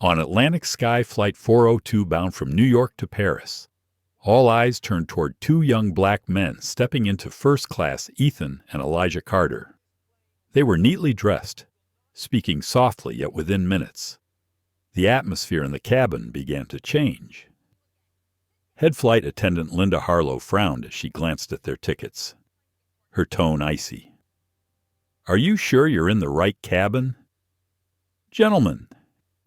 On Atlantic Sky Flight 402 bound from New York to Paris, all eyes turned toward two young black men stepping into first class, Ethan and Elijah Carter. They were neatly dressed, speaking softly yet within minutes. The atmosphere in the cabin began to change. Head flight attendant Linda Harlow frowned as she glanced at their tickets, her tone icy. "Are you sure you're in the right cabin? Gentlemen,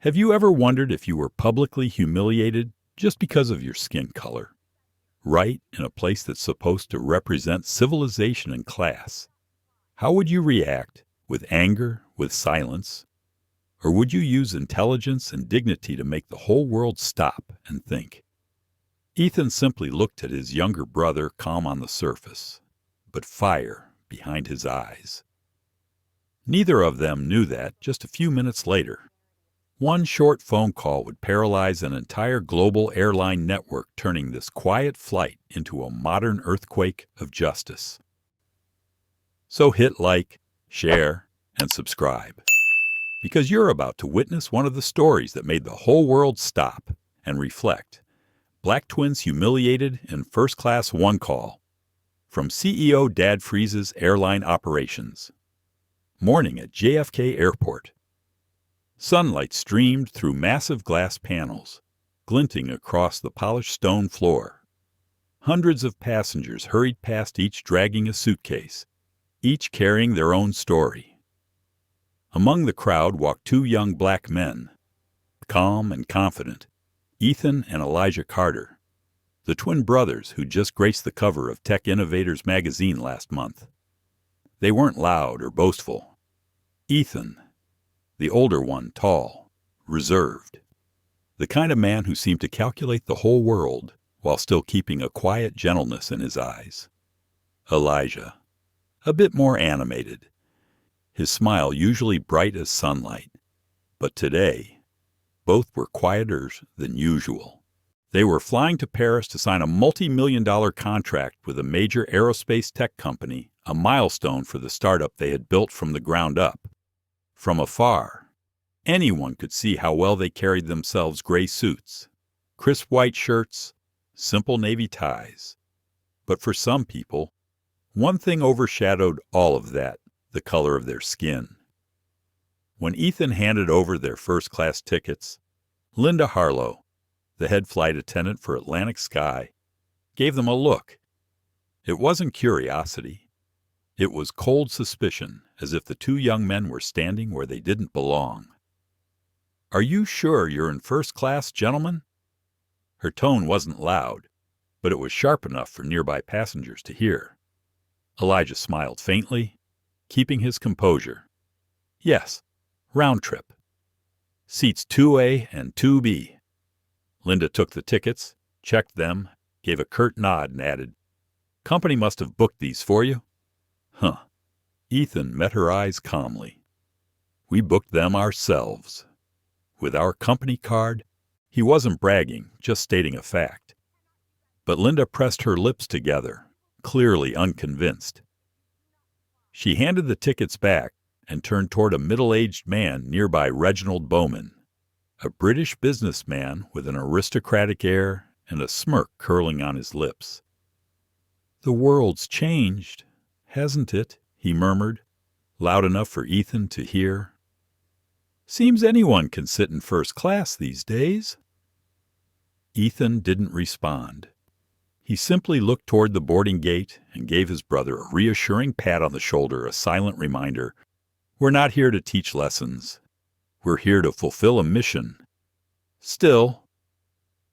have you ever wondered if you were publicly humiliated just because of your skin color? Right in a place that's supposed to represent civilization and class. How would you react? With anger, with silence? Or would you use intelligence and dignity to make the whole world stop and think?" Ethan simply looked at his younger brother, calm on the surface, but fire behind his eyes. Neither of them knew that just a few minutes later, one short phone call would paralyze an entire global airline network, turning this quiet flight into a modern earthquake of justice. So hit like, share, and subscribe, because you're about to witness one of the stories that made the whole world stop and reflect. Black twins humiliated in first-class one call. From CEO Dad Freeze's airline operations. Morning at JFK Airport. Sunlight streamed through massive glass panels, glinting across the polished stone floor. Hundreds of passengers hurried past, each dragging a suitcase, each carrying their own story. Among the crowd walked two young black men, calm and confident, Ethan and Elijah Carter, the twin brothers who just graced the cover of Tech Innovators magazine last month. They weren't loud or boastful. Ethan, the older one, tall, reserved, the kind of man who seemed to calculate the whole world while still keeping a quiet gentleness in his eyes. Elijah, a bit more animated, his smile usually bright as sunlight, but today, both were quieter than usual. They were flying to Paris to sign a multi-million-dollar contract with a major aerospace tech company, a milestone for the startup they had built from the ground up. From afar, anyone could see how well they carried themselves: gray suits, crisp white shirts, simple navy ties. But for some people, one thing overshadowed all of that: the color of their skin. When Ethan handed over their first-class tickets, Linda Harlow, the head flight attendant for Atlantic Sky, gave them a look. It wasn't curiosity. It was cold suspicion, as if the two young men were standing where they didn't belong. "Are you sure you're in first class, gentlemen?" Her tone wasn't loud, but it was sharp enough for nearby passengers to hear. Elijah smiled faintly, keeping his composure. "Yes, round trip. Seats 2A and 2B. Linda took the tickets, checked them, gave a curt nod, and added, "Company must have booked these for you." "Huh." Ethan met her eyes calmly. "We booked them ourselves. With our company card." He wasn't bragging, just stating a fact. But Linda pressed her lips together, clearly unconvinced. She handed the tickets back and turned toward a middle-aged man nearby, Reginald Bowman, a British businessman with an aristocratic air and a smirk curling on his lips. "The world's changed, hasn't it?" he murmured, loud enough for Ethan to hear. "Seems anyone can sit in first class these days." Ethan didn't respond. He simply looked toward the boarding gate and gave his brother a reassuring pat on the shoulder, a silent reminder, "We're not here to teach lessons. We're here to fulfill a mission." Still,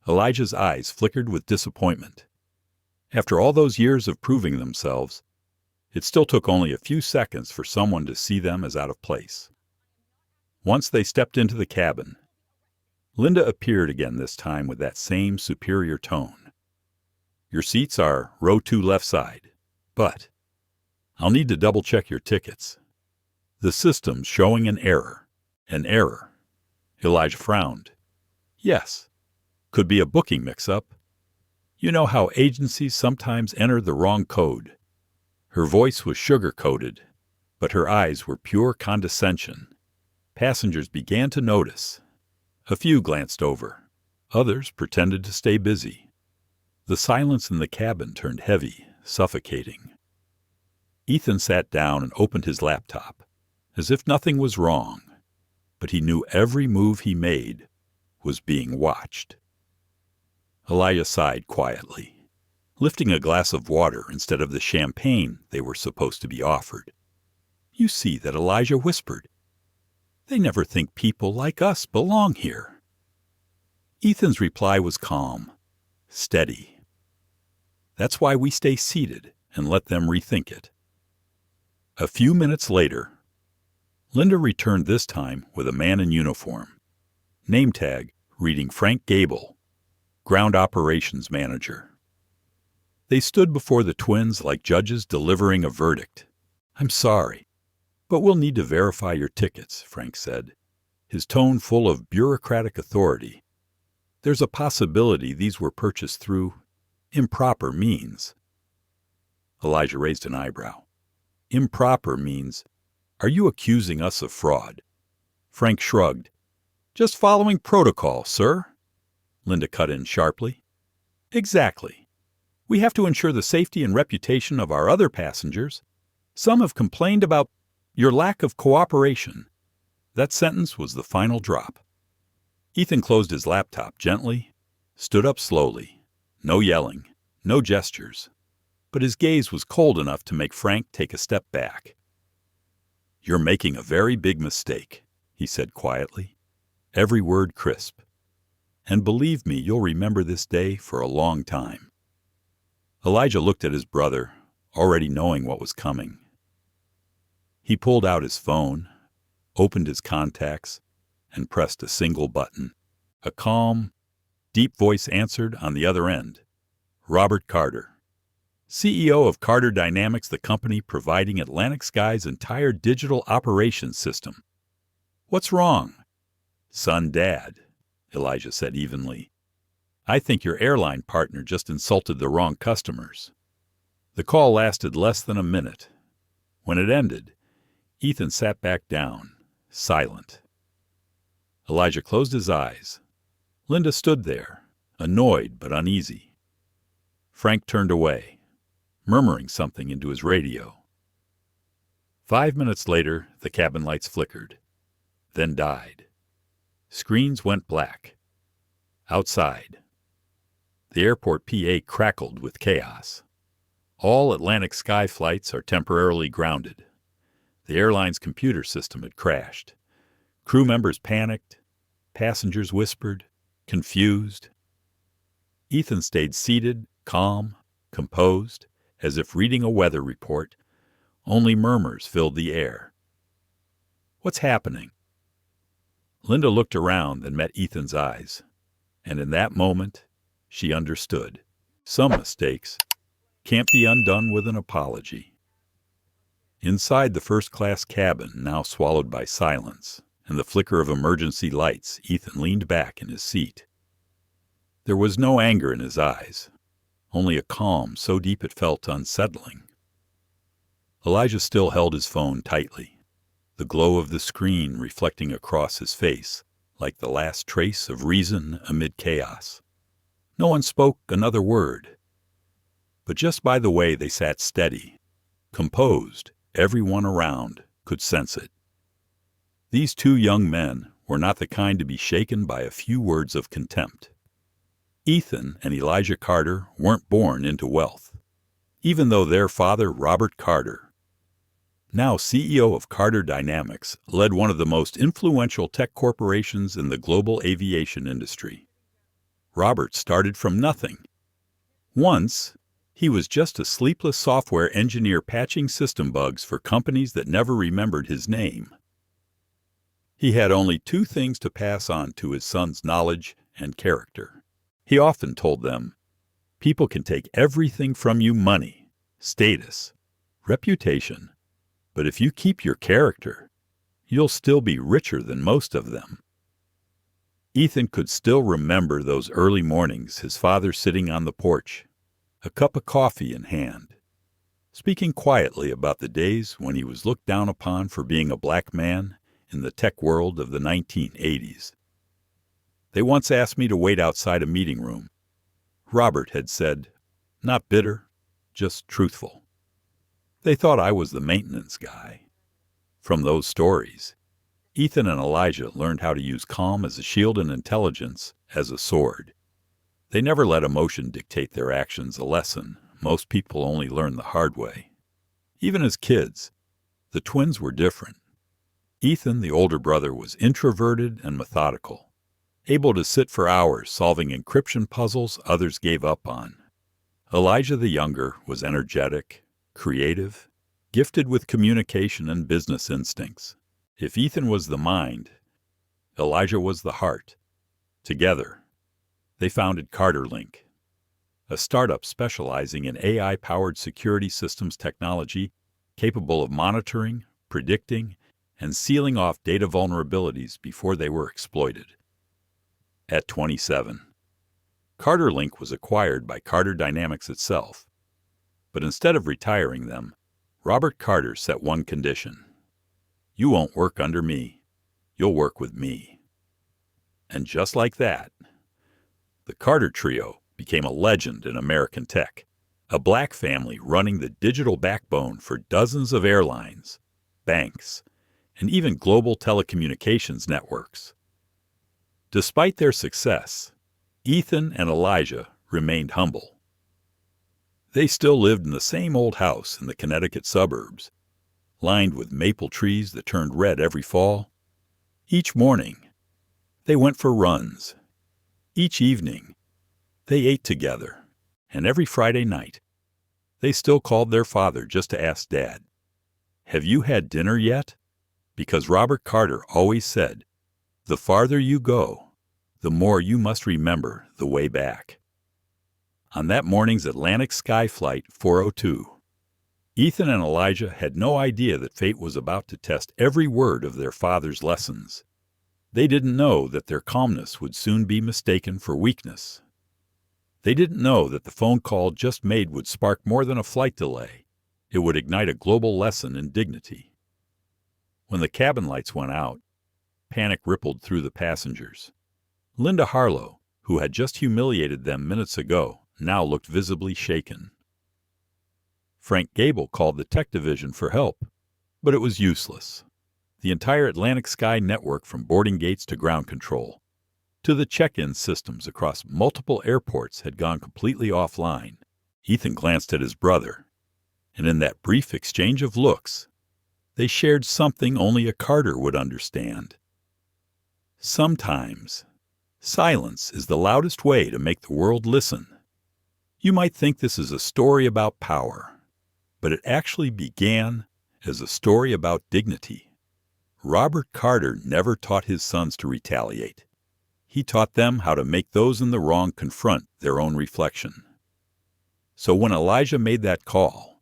Elijah's eyes flickered with disappointment. After all those years of proving themselves, it still took only a few seconds for someone to see them as out of place. Once they stepped into the cabin, Linda appeared again, this time with that same superior tone. "Your seats are row 2 left side, but I'll need to double-check your tickets. The system's showing an error." "An error?" Elijah frowned. "Yes. Could be a booking mix-up. You know how agencies sometimes enter the wrong code." Her voice was sugar-coated, but her eyes were pure condescension. Passengers began to notice. A few glanced over. Others pretended to stay busy. The silence in the cabin turned heavy, suffocating. Ethan sat down and opened his laptop, as if nothing was wrong, but he knew every move he made was being watched. Elijah sighed quietly, lifting a glass of water instead of the champagne they were supposed to be offered. "You see that," Elijah whispered. "They never think people like us belong here." Ethan's reply was calm, steady. "That's why we stay seated and let them rethink it." A few minutes later, Linda returned, this time with a man in uniform. Name tag reading Frank Gable, Ground Operations Manager. They stood before the twins like judges delivering a verdict. "I'm sorry, but we'll need to verify your tickets," Frank said, his tone full of bureaucratic authority. "There's a possibility these were purchased through improper means." Elijah raised an eyebrow. "Improper means, are you accusing us of fraud?" Frank shrugged. "Just following protocol, sir." Linda cut in sharply. "Exactly. We have to ensure the safety and reputation of our other passengers. Some have complained about your lack of cooperation." That sentence was the final drop. Ethan closed his laptop gently, stood up slowly. No yelling, no gestures. But his gaze was cold enough to make Frank take a step back. "You're making a very big mistake," he said quietly, every word crisp. "And believe me, you'll remember this day for a long time." Elijah looked at his brother, already knowing what was coming. He pulled out his phone, opened his contacts, and pressed a single button. A calm, deep voice answered on the other end. Robert Carter, CEO of Carter Dynamics, the company providing Atlantic Sky's entire digital operations system. "What's wrong?" "Son, Dad," Elijah said evenly. "I think your airline partner just insulted the wrong customers." The call lasted less than a minute. When it ended, Ethan sat back down, silent. Elijah closed his eyes. Linda stood there, annoyed but uneasy. Frank turned away, murmuring something into his radio. 5 minutes later, the cabin lights flickered, then died. Screens went black. Outside, the airport PA crackled with chaos. All Atlantic Sky flights are temporarily grounded. The airline's computer system had crashed. Crew members panicked. Passengers whispered, confused. Ethan stayed seated, calm, composed, as if reading a weather report. Only murmurs filled the air. "What's happening?" Linda looked around and met Ethan's eyes, and in that moment, she understood. Some mistakes can't be undone with an apology. Inside the first-class cabin, now swallowed by silence and the flicker of emergency lights, Ethan leaned back in his seat. There was no anger in his eyes, only a calm so deep it felt unsettling. Elijah still held his phone tightly, the glow of the screen reflecting across his face like the last trace of reason amid chaos. No one spoke another word. But just by the way they sat steady, composed, everyone around could sense it. These two young men were not the kind to be shaken by a few words of contempt. Ethan and Elijah Carter weren't born into wealth, even though their father, Robert Carter, now CEO of Carter Dynamics, led one of the most influential tech corporations in the global aviation industry. Robert started from nothing. Once, he was just a sleepless software engineer patching system bugs for companies that never remembered his name. He had only two things to pass on to his sons: knowledge and character. He often told them, "People can take everything from you: money, status, reputation. But if you keep your character, you'll still be richer than most of them." Ethan could still remember those early mornings, his father sitting on the porch, a cup of coffee in hand, speaking quietly about the days when he was looked down upon for being a black man in the tech world of the 1980s. They once asked me to wait outside a meeting room. Robert had said, not bitter, just truthful. They thought I was the maintenance guy. From those stories, Ethan and Elijah learned how to use calm as a shield and intelligence as a sword. They never let emotion dictate their actions, a lesson most people only learn the hard way. Even as kids, the twins were different. Ethan, the older brother, was introverted and methodical, able to sit for hours solving encryption puzzles others gave up on. Elijah, the younger, was energetic, creative, gifted with communication and business instincts. If Ethan was the mind, Elijah was the heart. Together, they founded CarterLink, a startup specializing in AI-powered security systems technology capable of monitoring, predicting, and sealing off data vulnerabilities before they were exploited. At 27, CarterLink was acquired by Carter Dynamics itself. But instead of retiring them, Robert Carter set one condition. You won't work under me. You'll work with me. And just like that, the Carter Trio became a legend in American tech, a black family running the digital backbone for dozens of airlines, banks, and even global telecommunications networks. Despite their success, Ethan and Elijah remained humble. They still lived in the same old house in the Connecticut suburbs, lined with maple trees that turned red every fall. Each morning, they went for runs. Each evening, they ate together, and every Friday night, they still called their father just to ask Dad, "Have you had dinner yet?" Because Robert Carter always said, "The farther you go, the more you must remember the way back." On that morning's Atlantic Sky Flight 402, Ethan and Elijah had no idea that fate was about to test every word of their father's lessons. They didn't know that their calmness would soon be mistaken for weakness. They didn't know that the phone call just made would spark more than a flight delay. It would ignite a global lesson in dignity. When the cabin lights went out, panic rippled through the passengers. Linda Harlow, who had just humiliated them minutes ago, now looked visibly shaken. Frank Gable called the tech division for help, but it was useless. The entire Atlantic Sky network, from boarding gates to ground control, to the check-in systems across multiple airports, had gone completely offline. Ethan glanced at his brother, and in that brief exchange of looks, they shared something only a Carter would understand. Sometimes, silence is the loudest way to make the world listen. You might think this is a story about power, but it actually began as a story about dignity. Robert Carter never taught his sons to retaliate. He taught them how to make those in the wrong confront their own reflection. So when Elijah made that call,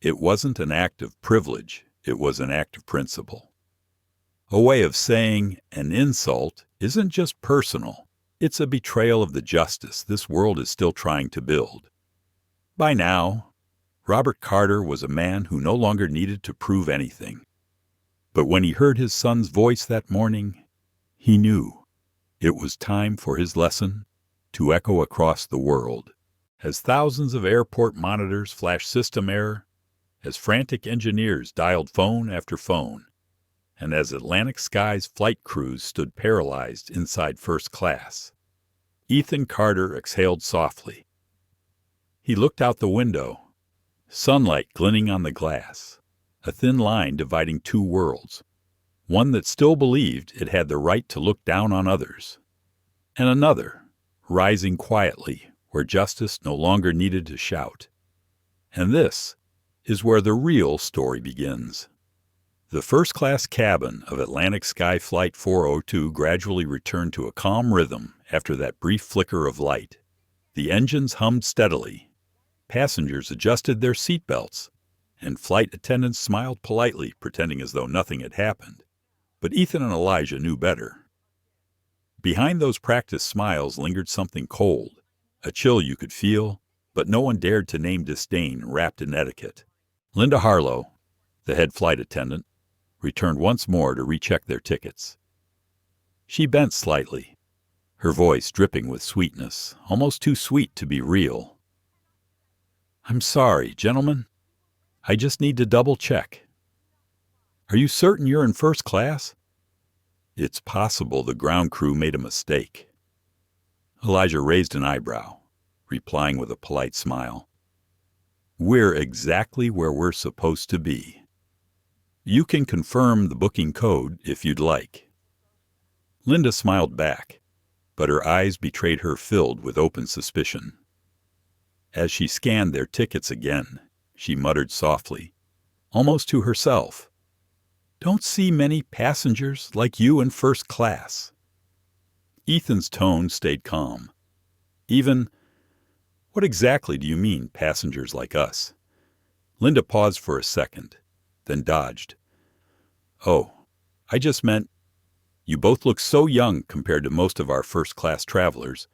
it wasn't an act of privilege, it was an act of principle. A way of saying an insult isn't just personal, it's a betrayal of the justice this world is still trying to build. By now, Robert Carter was a man who no longer needed to prove anything. But when he heard his son's voice that morning, he knew it was time for his lesson to echo across the world. As thousands of airport monitors flashed system error, as frantic engineers dialed phone after phone, and as Atlantic Sky's flight crews stood paralyzed inside first class, Ethan Carter exhaled softly. He looked out the window, sunlight glinting on the glass, a thin line dividing two worlds, one that still believed it had the right to look down on others, and another, rising quietly where justice no longer needed to shout. And this is where the real story begins. The first-class cabin of Atlantic Sky Flight 402 gradually returned to a calm rhythm after that brief flicker of light. The engines hummed steadily, passengers adjusted their seatbelts, and flight attendants smiled politely, pretending as though nothing had happened. But Ethan and Elijah knew better. Behind those practiced smiles lingered something cold, a chill you could feel, but no one dared to name disdain wrapped in etiquette. Linda Harlow, the head flight attendant, returned once more to recheck their tickets. She bent slightly, her voice dripping with sweetness, almost too sweet to be real. "I'm sorry, gentlemen. I just need to double-check. Are you certain you're in first class?" "It's possible the ground crew made a mistake." Elijah raised an eyebrow, replying with a polite smile. "We're exactly where we're supposed to be. You can confirm the booking code if you'd like." Linda smiled back, but her eyes betrayed her filled with open suspicion. As she scanned their tickets again, she muttered softly, almost to herself, "Don't see many passengers like you in first class." Ethan's tone stayed calm. "What exactly do you mean, passengers like us?" Linda paused for a second, then dodged. "Oh, I just meant, you both look so young compared to most of our first-class travelers.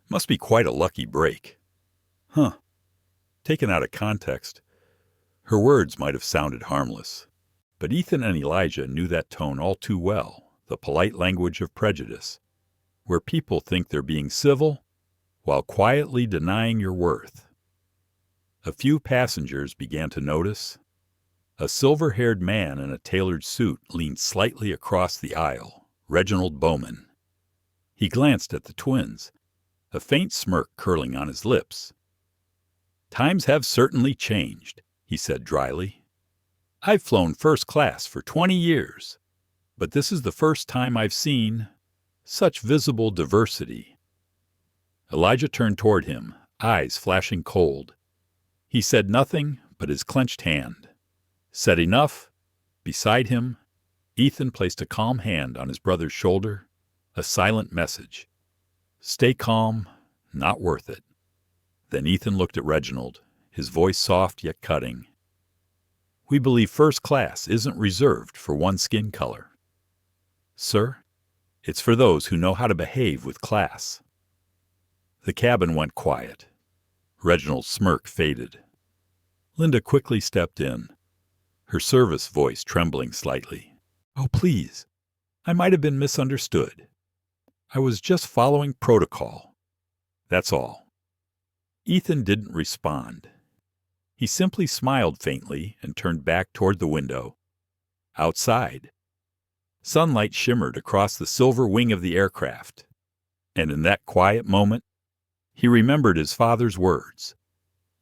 Must be quite a lucky break." "Huh." Taken out of context, her words might have sounded harmless, but Ethan and Elijah knew that tone all too well, the polite language of prejudice, where people think they're being civil while quietly denying your worth. A few passengers began to notice. A silver-haired man in a tailored suit leaned slightly across the aisle, Reginald Bowman. He glanced at the twins, a faint smirk curling on his lips. "Times have certainly changed," he said dryly. "I've flown first class for 20 years, but this is the first time I've seen such visible diversity." Elijah turned toward him, eyes flashing cold. He said nothing but his clenched hand. Said enough. Beside him, Ethan placed a calm hand on his brother's shoulder, a silent message. "Stay calm, not worth it." Then Ethan looked at Reginald, his voice soft yet cutting. "We believe first class isn't reserved for one skin color. Sir, it's for those who know how to behave with class." The cabin went quiet. Reginald's smirk faded. Linda quickly stepped in, her service voice trembling slightly. "Oh, please, I might have been misunderstood. I was just following protocol. That's all." Ethan didn't respond. He simply smiled faintly and turned back toward the window. Outside, sunlight shimmered across the silver wing of the aircraft, and in that quiet moment, he remembered his father's words.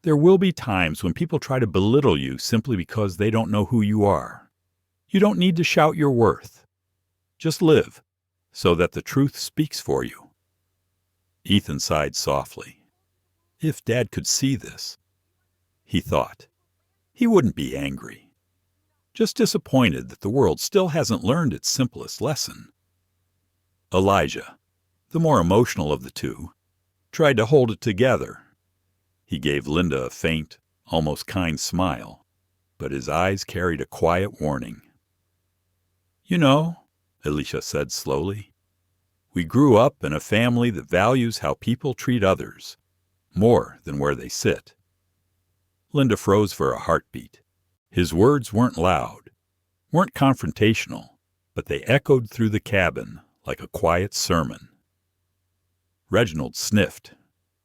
"There will be times when people try to belittle you simply because they don't know who you are. You don't need to shout your worth. Just live, so that the truth speaks for you." Ethan sighed softly. If Dad could see this, he thought, he wouldn't be angry. Just disappointed that the world still hasn't learned its simplest lesson. Elijah, the more emotional of the two, tried to hold it together. He gave Linda a faint, almost kind smile, but his eyes carried a quiet warning. "You know," Alyssa said slowly, "we grew up in a family that values how people treat others, more than where they sit." Linda froze for a heartbeat. His words weren't loud, weren't confrontational, but they echoed through the cabin like a quiet sermon. Reginald sniffed,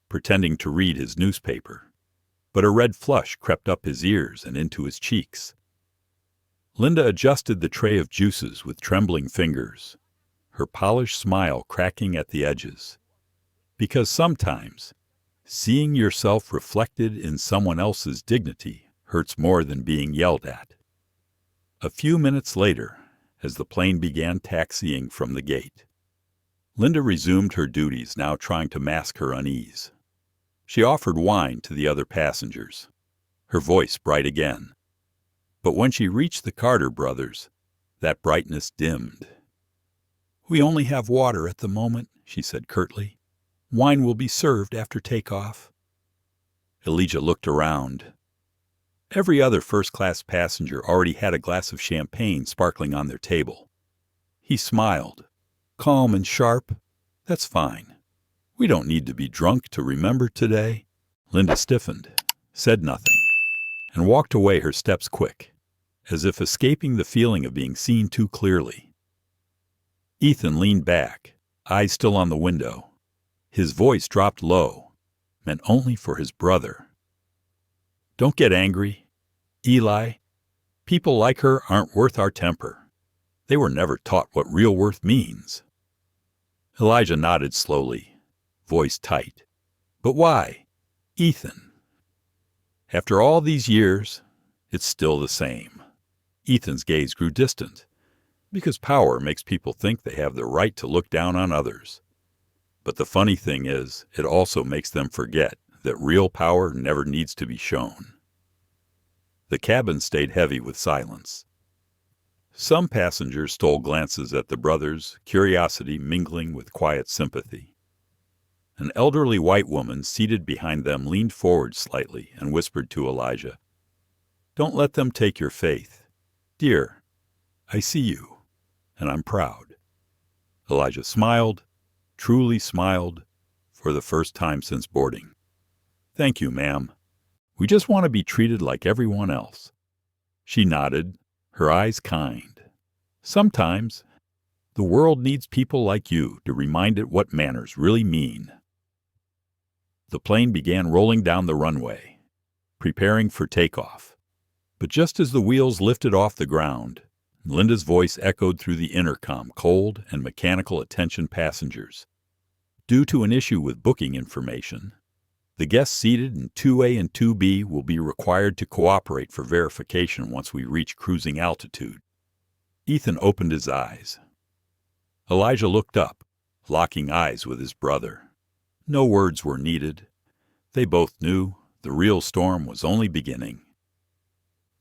pretending to read his newspaper, but a red flush crept up his ears and into his cheeks. Linda adjusted the tray of juices with trembling fingers, her polished smile cracking at the edges. Because sometimes, seeing yourself reflected in someone else's dignity hurts more than being yelled at. A few minutes later, as the plane began taxiing from the gate, Linda resumed her duties, now trying to mask her unease. She offered wine to the other passengers, her voice bright again. But when she reached the Carter brothers, that brightness dimmed. "We only have water at the moment," she said curtly. "Wine will be served after takeoff." Elijah looked around. Every other first-class passenger already had a glass of champagne sparkling on their table. He smiled. "Calm and sharp, that's fine. We don't need to be drunk to remember today." Linda stiffened, said nothing, and walked away, her steps quick, as if escaping the feeling of being seen too clearly. Ethan leaned back, eyes still on the window. His voice dropped low, meant only for his brother. "Don't get angry, Eli. People like her aren't worth our temper. They were never taught what real worth means." Elijah nodded slowly, voice tight. "But why, Ethan?" "After all these years, it's still the same." Ethan's gaze grew distant, because power makes people think they have the right to look down on others. But the funny thing is, it also makes them forget that real power never needs to be shown. The cabin stayed heavy with silence. Some passengers stole glances at the brothers, curiosity mingling with quiet sympathy. An elderly white woman seated behind them leaned forward slightly and whispered to Elijah, "Don't let them take your faith. Dear, I see you, and I'm proud." Elijah smiled, truly smiled, for the first time since boarding. "Thank you, ma'am. We just want to be treated like everyone else." She nodded, her eyes kind. "Sometimes the world needs people like you to remind it what manners really mean." The plane began rolling down the runway, preparing for takeoff. But just as the wheels lifted off the ground, Linda's voice echoed through the intercom, cold and mechanical. "Attention passengers. Due to an issue with booking information, the guests seated in 2A and 2B will be required to cooperate for verification once we reach cruising altitude." Ethan opened his eyes. Elijah looked up, locking eyes with his brother. No words were needed. They both knew the real storm was only beginning.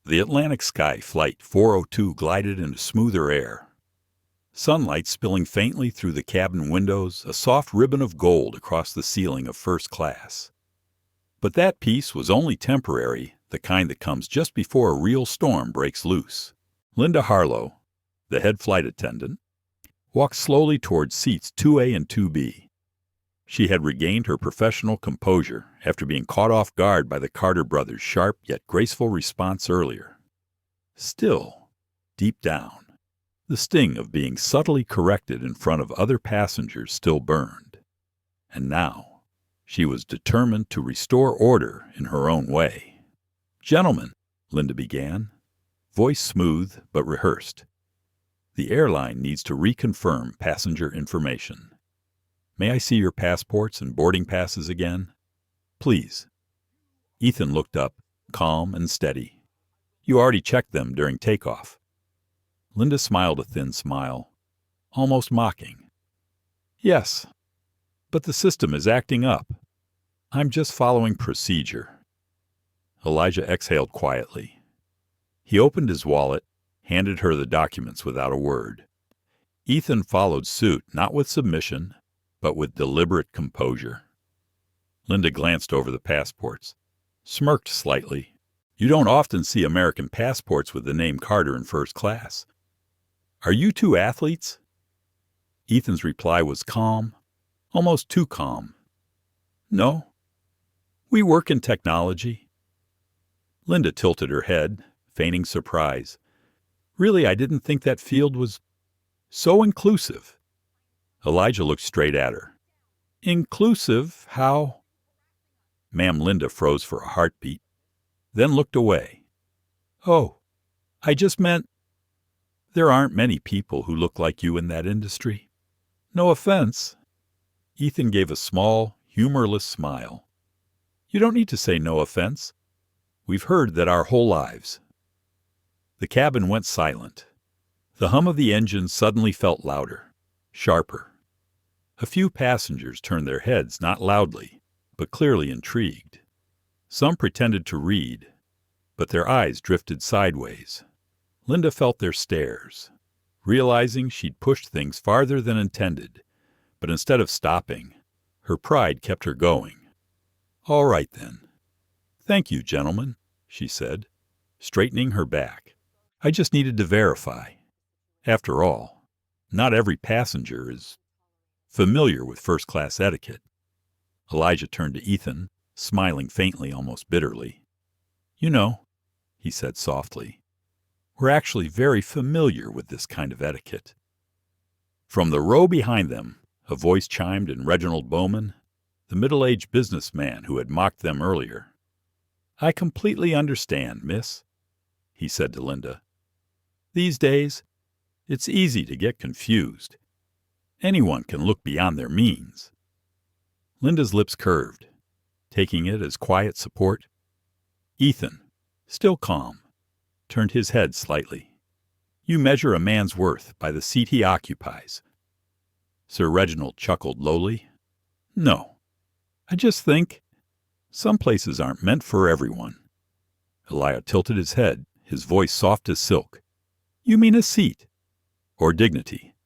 The Atlantic Sky Flight 402 glided into smoother air. Sunlight spilling faintly through the cabin windows, a soft ribbon of gold across the ceiling of first class. But that peace was only temporary, the kind that comes just before a real storm breaks loose. Linda Harlow, the head flight attendant, walked slowly towards seats 2A and 2B. She had regained her professional composure after being caught off guard by the Carter brothers' sharp yet graceful response earlier. Still, deep down, the sting of being subtly corrected in front of other passengers still burned. And now, she was determined to restore order in her own way. "Gentlemen," Linda began, voice smooth but rehearsed, "the airline needs to reconfirm passenger information. May I see your passports and boarding passes again? Please." Ethan looked up, calm and steady. "You already checked them during takeoff." Linda smiled a thin smile, almost mocking. "Yes, but the system is acting up. I'm just following procedure." Elijah exhaled quietly. He opened his wallet, handed her the documents without a word. Ethan followed suit, not with submission, but with deliberate composure. Linda glanced over the passports, smirked slightly. "You don't often see American passports with the name Carter in first class. Are you two athletes?" Ethan's reply was calm, almost too calm. "No. We work in technology." Linda tilted her head, feigning surprise. "Really, I didn't think that field was so inclusive." Elijah looked straight at her. "Inclusive? How?" Ma'am Linda froze for a heartbeat, then looked away. "Oh, I just meant there aren't many people who look like you in that industry. No offense." Ethan gave a small, humorless smile. "You don't need to say no offense. We've heard that our whole lives." The cabin went silent. The hum of the engine suddenly felt louder, sharper. A few passengers turned their heads, not loudly, but clearly intrigued. Some pretended to read, but their eyes drifted sideways. Linda felt their stares, realizing she'd pushed things farther than intended, but instead of stopping, her pride kept her going. "All right, then. Thank you, gentlemen," she said, straightening her back. "I just needed to verify. After all, not every passenger is familiar with first-class etiquette." Elijah turned to Ethan, smiling faintly, almost bitterly. "You know," he said softly, "we're actually very familiar with this kind of etiquette." From the row behind them, A voice chimed in Reginald Bowman, the middle-aged businessman who had mocked them earlier. "I completely understand, miss," he said to Linda. "These days, it's easy to get confused. Anyone can look beyond their means." Linda's lips curved, taking it as quiet support. Ethan, still calm, turned his head slightly. "You measure a man's worth by the seat he occupies." Sir Reginald chuckled lowly. "No, I just think some places aren't meant for everyone." Elijah tilted his head, his voice soft as silk. "You mean a seat, or dignity?"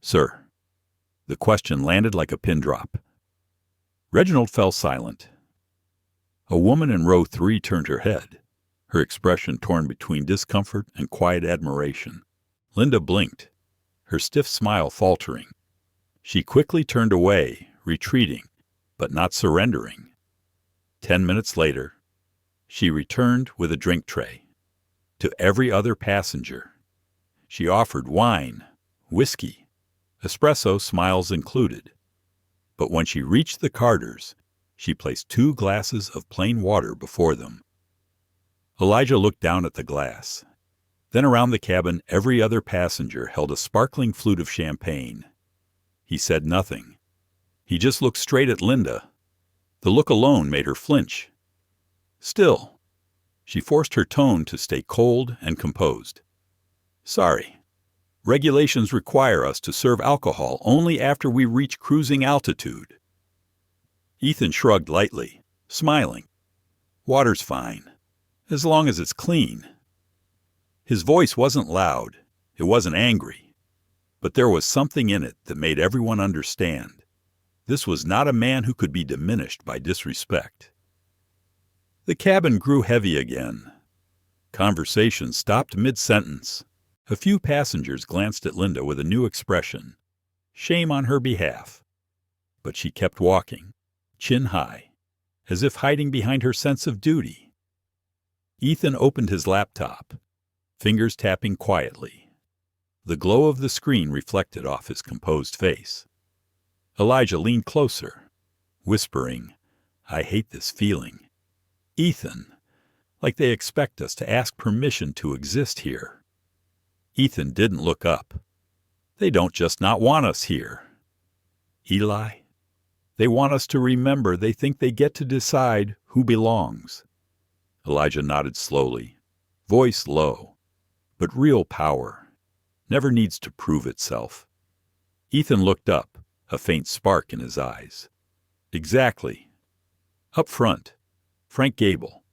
"Sir." The question landed like a pin drop. Reginald fell silent. A woman in row 3 turned her head, her expression torn between discomfort and quiet admiration. Linda blinked, her stiff smile faltering. She quickly turned away, retreating, but not surrendering. 10 minutes later, she returned with a drink tray. To every other passenger, she offered wine, whiskey, espresso smiles included. But when she reached the Carters, she placed 2 glasses of plain water before them. Elijah looked down at the glass. Then around the cabin, every other passenger held a sparkling flute of champagne. He said nothing. He just looked straight at Linda. The look alone made her flinch. Still, she forced her tone to stay cold and composed. "Sorry. Regulations require us to serve alcohol only after we reach cruising altitude." Ethan shrugged lightly, smiling. "Water's fine, as long as it's clean." His voice wasn't loud, it wasn't angry, but there was something in it that made everyone understand. This was not a man who could be diminished by disrespect. The cabin grew heavy again. Conversation stopped mid-sentence. A few passengers glanced at Linda with a new expression, shame on her behalf. But she kept walking, chin high, as if hiding behind her sense of duty. Ethan opened his laptop, fingers tapping quietly. The glow of the screen reflected off his composed face. Elijah leaned closer, whispering, "I hate this feeling. Ethan, like they expect us to ask permission to exist here." Ethan didn't look up. "They don't just not want us here. Eli, they want us to remember they think they get to decide who belongs." Elijah nodded slowly, voice low, but real power never needs to prove itself. Ethan looked up, a faint spark in his eyes. "Exactly. Up front, Frank Gable."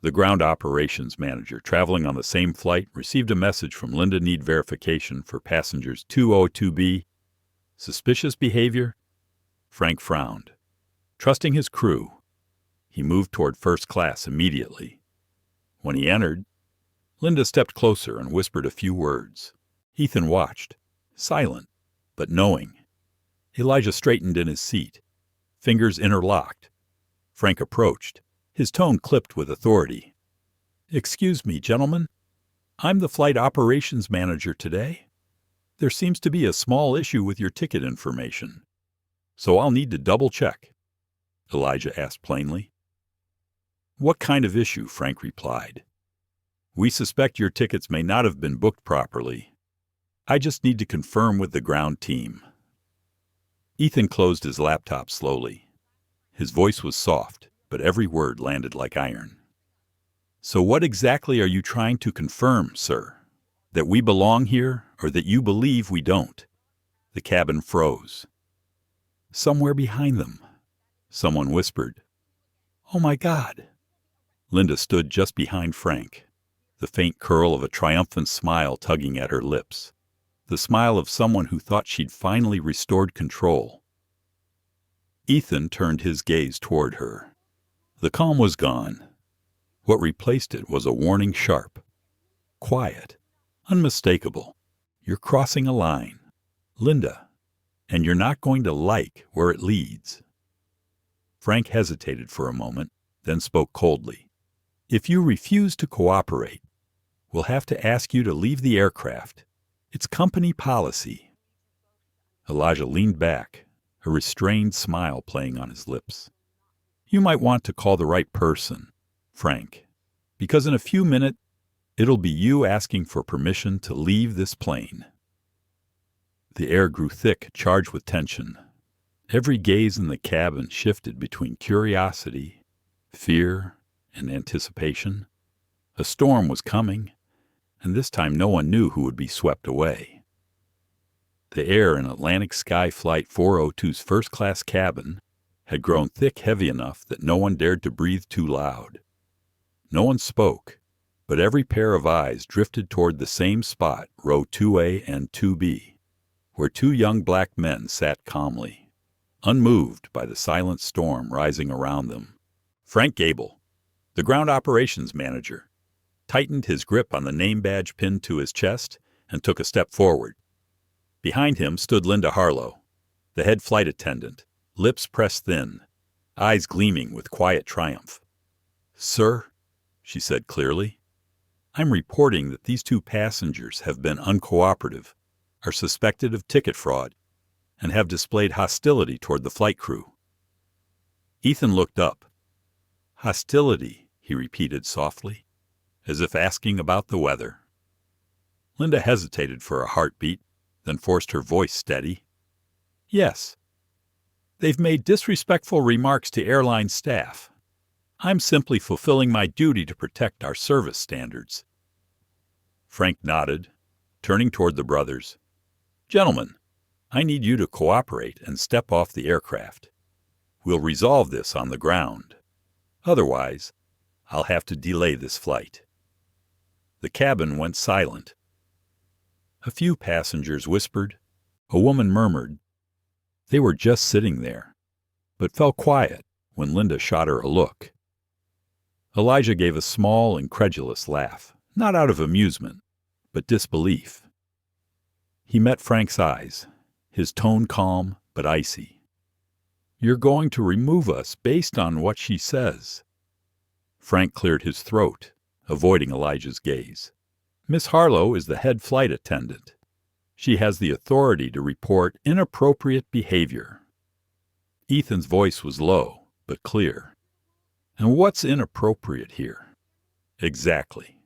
The ground operations manager traveling on the same flight received a message from Linda Need verification for passengers 202B. Suspicious behavior? Frank frowned. Trusting his crew, he moved toward first class immediately. When he entered, Linda stepped closer and whispered a few words. Ethan watched, silent, but knowing. Elijah straightened in his seat, fingers interlocked. Frank approached, his tone clipped with authority. "Excuse me, gentlemen. I'm the flight operations manager today. There seems to be a small issue with your ticket information, so I'll need to double-check," Elijah asked plainly. "What kind of issue?" Frank replied. "We suspect your tickets may not have been booked properly. I just need to confirm with the ground team." Ethan closed his laptop slowly. His voice was soft, but every word landed like iron. "So what exactly are you trying to confirm, sir? That we belong here, or that you believe we don't?" The cabin froze. "Somewhere behind them," someone whispered. "Oh my God." Linda stood just behind Frank, the faint curl of a triumphant smile tugging at her lips. The smile of someone who thought she'd finally restored control. Ethan turned his gaze toward her. The calm was gone. What replaced it was a warning sharp. Quiet. Unmistakable. "You're crossing a line, Linda, and you're not going to like where it leads." Frank hesitated for a moment, then spoke coldly. "If you refuse to cooperate, we'll have to ask you to leave the aircraft. It's company policy." Elijah leaned back, a restrained smile playing on his lips. You might want to call the right person, Frank, because in a few minutes, it'll be you asking for permission to leave this plane. The air grew thick, charged with tension. Every gaze in the cabin shifted between curiosity, fear, and anticipation. A storm was coming, and this time no one knew who would be swept away. The air in Atlantic Sky Flight 402's first-class cabin had grown thick heavy enough that no one dared to breathe too loud. No one spoke, but every pair of eyes drifted toward the same spot, row 2A and 2B, where two young black men sat calmly, unmoved by the silent storm rising around them. Frank Gable, the ground operations manager, tightened his grip on the name badge pinned to his chest and took a step forward. Behind him stood Linda Harlow, the head flight attendant, lips pressed thin, eyes gleaming with quiet triumph. Sir, she said clearly, I'm reporting that these two passengers have been uncooperative, are suspected of ticket fraud, and have displayed hostility toward the flight crew. Ethan looked up. Hostility, he repeated softly, as if asking about the weather. Linda hesitated for a heartbeat, then forced her voice steady. Yes. They've made disrespectful remarks to airline staff. I'm simply fulfilling my duty to protect our service standards. Frank nodded, turning toward the brothers. Gentlemen, I need you to cooperate and step off the aircraft. We'll resolve this on the ground. Otherwise, I'll have to delay this flight. The cabin went silent. A few passengers whispered. A woman murmured. They were just sitting there, but fell quiet when Linda shot her a look. Elijah gave a small, incredulous laugh, not out of amusement, but disbelief. He met Frank's eyes, his tone calm but icy. You're going to remove us based on what she says. Frank cleared his throat, avoiding Elijah's gaze. Miss Harlow is the head flight attendant. She has the authority to report inappropriate behavior. Ethan's voice was low, but clear. And what's inappropriate here? Exactly.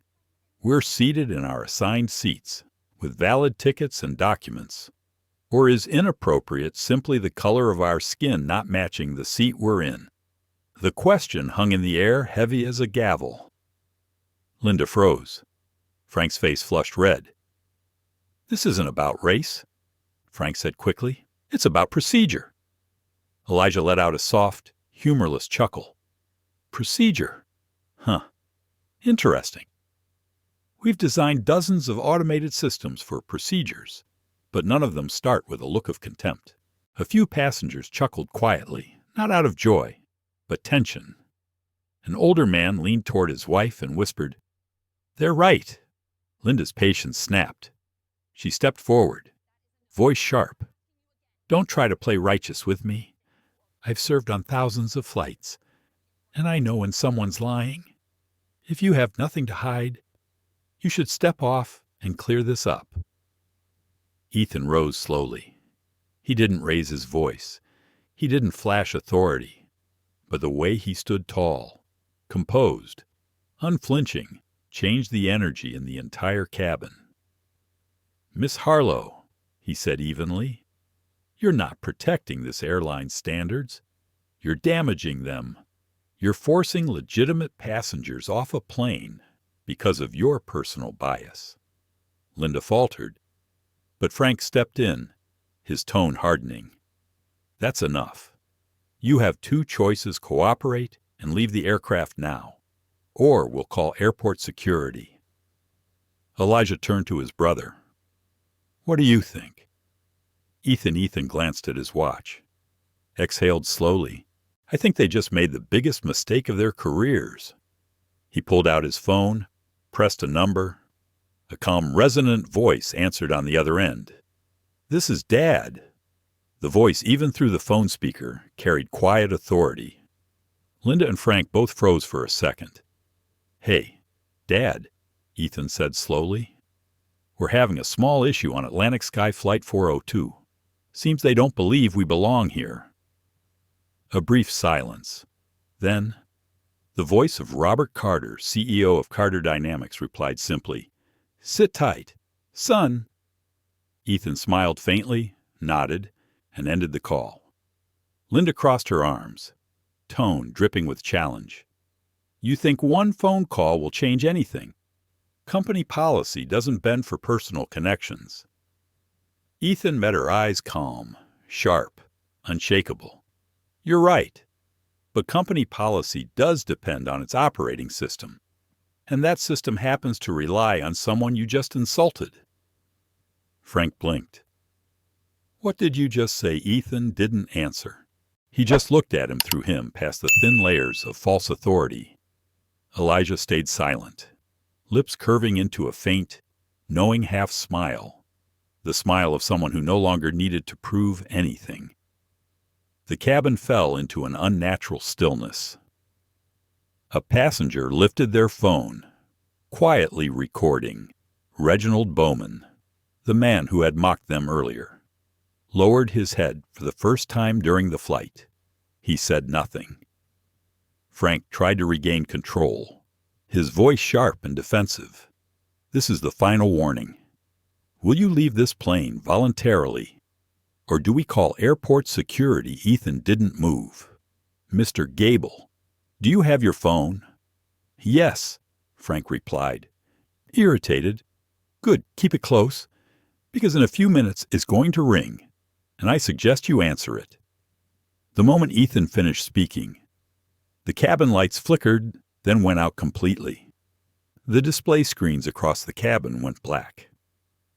We're seated in our assigned seats, with valid tickets and documents. Or is inappropriate simply the color of our skin not matching the seat we're in? The question hung in the air, heavy as a gavel. Linda froze. Frank's face flushed red. This isn't about race, Frank said quickly. It's about procedure. Elijah let out a soft, humorless chuckle. Procedure? Huh. Interesting. We've designed dozens of automated systems for procedures, but none of them start with a look of contempt. A few passengers chuckled quietly, not out of joy, but tension. An older man leaned toward his wife and whispered, They're right. Linda's patience snapped. She stepped forward, voice sharp. Don't try to play righteous with me. I've served on thousands of flights, and I know when someone's lying. If you have nothing to hide, you should step off and clear this up. Ethan rose slowly. He didn't raise his voice. He didn't flash authority. But the way he stood tall, composed, unflinching, changed the energy in the entire cabin. Miss Harlow, he said evenly, you're not protecting this airline's standards. You're damaging them. You're forcing legitimate passengers off a plane because of your personal bias. Linda faltered, but Frank stepped in, his tone hardening. That's enough. You have two choices: cooperate and leave the aircraft now, or we'll call airport security. Elijah turned to his brother. What do you think? Ethan glanced at his watch, exhaled slowly. I think they just made the biggest mistake of their careers. He pulled out his phone, pressed a number. A calm, resonant voice answered on the other end. This is Dad. The voice, even through the phone speaker, carried quiet authority. Linda and Frank both froze for a second. Hey, Dad, Ethan said slowly. We're having a small issue on Atlantic Sky Flight 402. Seems they don't believe we belong here." A brief silence. Then, the voice of Robert Carter, CEO of Carter Dynamics, replied simply, "Sit tight. Son." Ethan smiled faintly, nodded, and ended the call. Linda crossed her arms, tone dripping with challenge. "You think one phone call will change anything? Company policy doesn't bend for personal connections." Ethan met her eyes calm, sharp, unshakable. "You're right. But company policy does depend on its operating system. And that system happens to rely on someone you just insulted." Frank blinked. "What did you just say?" Ethan didn't answer. He just looked at him through him past the thin layers of false authority. Elijah stayed silent, lips curving into a faint, knowing half smile, the smile of someone who no longer needed to prove anything. The cabin fell into an unnatural stillness. A passenger lifted their phone, quietly recording Reginald Bowman, the man who had mocked them earlier, lowered his head for the first time during the flight. He said nothing. Frank tried to regain control, his voice sharp and defensive. "This is the final warning. Will you leave this plane voluntarily, or do we call airport security?" Ethan didn't move. "Mr. Gable, do you have your phone?" "Yes," Frank replied, irritated. "Good, keep it close, because in a few minutes it's going to ring, and I suggest you answer it." The moment Ethan finished speaking, the cabin lights flickered, then went out completely. The display screens across the cabin went black.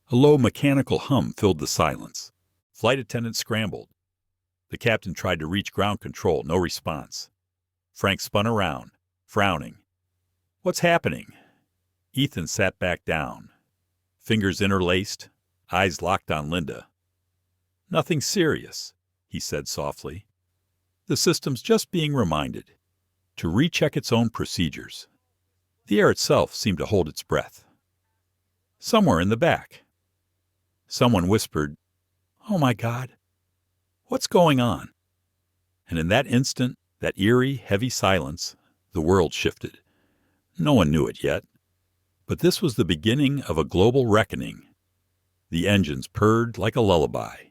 A low mechanical hum filled the silence. Flight attendants scrambled. The captain tried to reach ground control, no response. Frank spun around, frowning. "What's happening?" Ethan sat back down, fingers interlaced, eyes locked on Linda. "Nothing serious," he said softly. "The system's just being reminded to recheck its own procedures." The air itself seemed to hold its breath. Somewhere in the back, someone whispered, "Oh my God, what's going on?" And in that instant, that eerie, heavy silence, the world shifted. No one knew it yet, but this was the beginning of a global reckoning. The engines purred like a lullaby,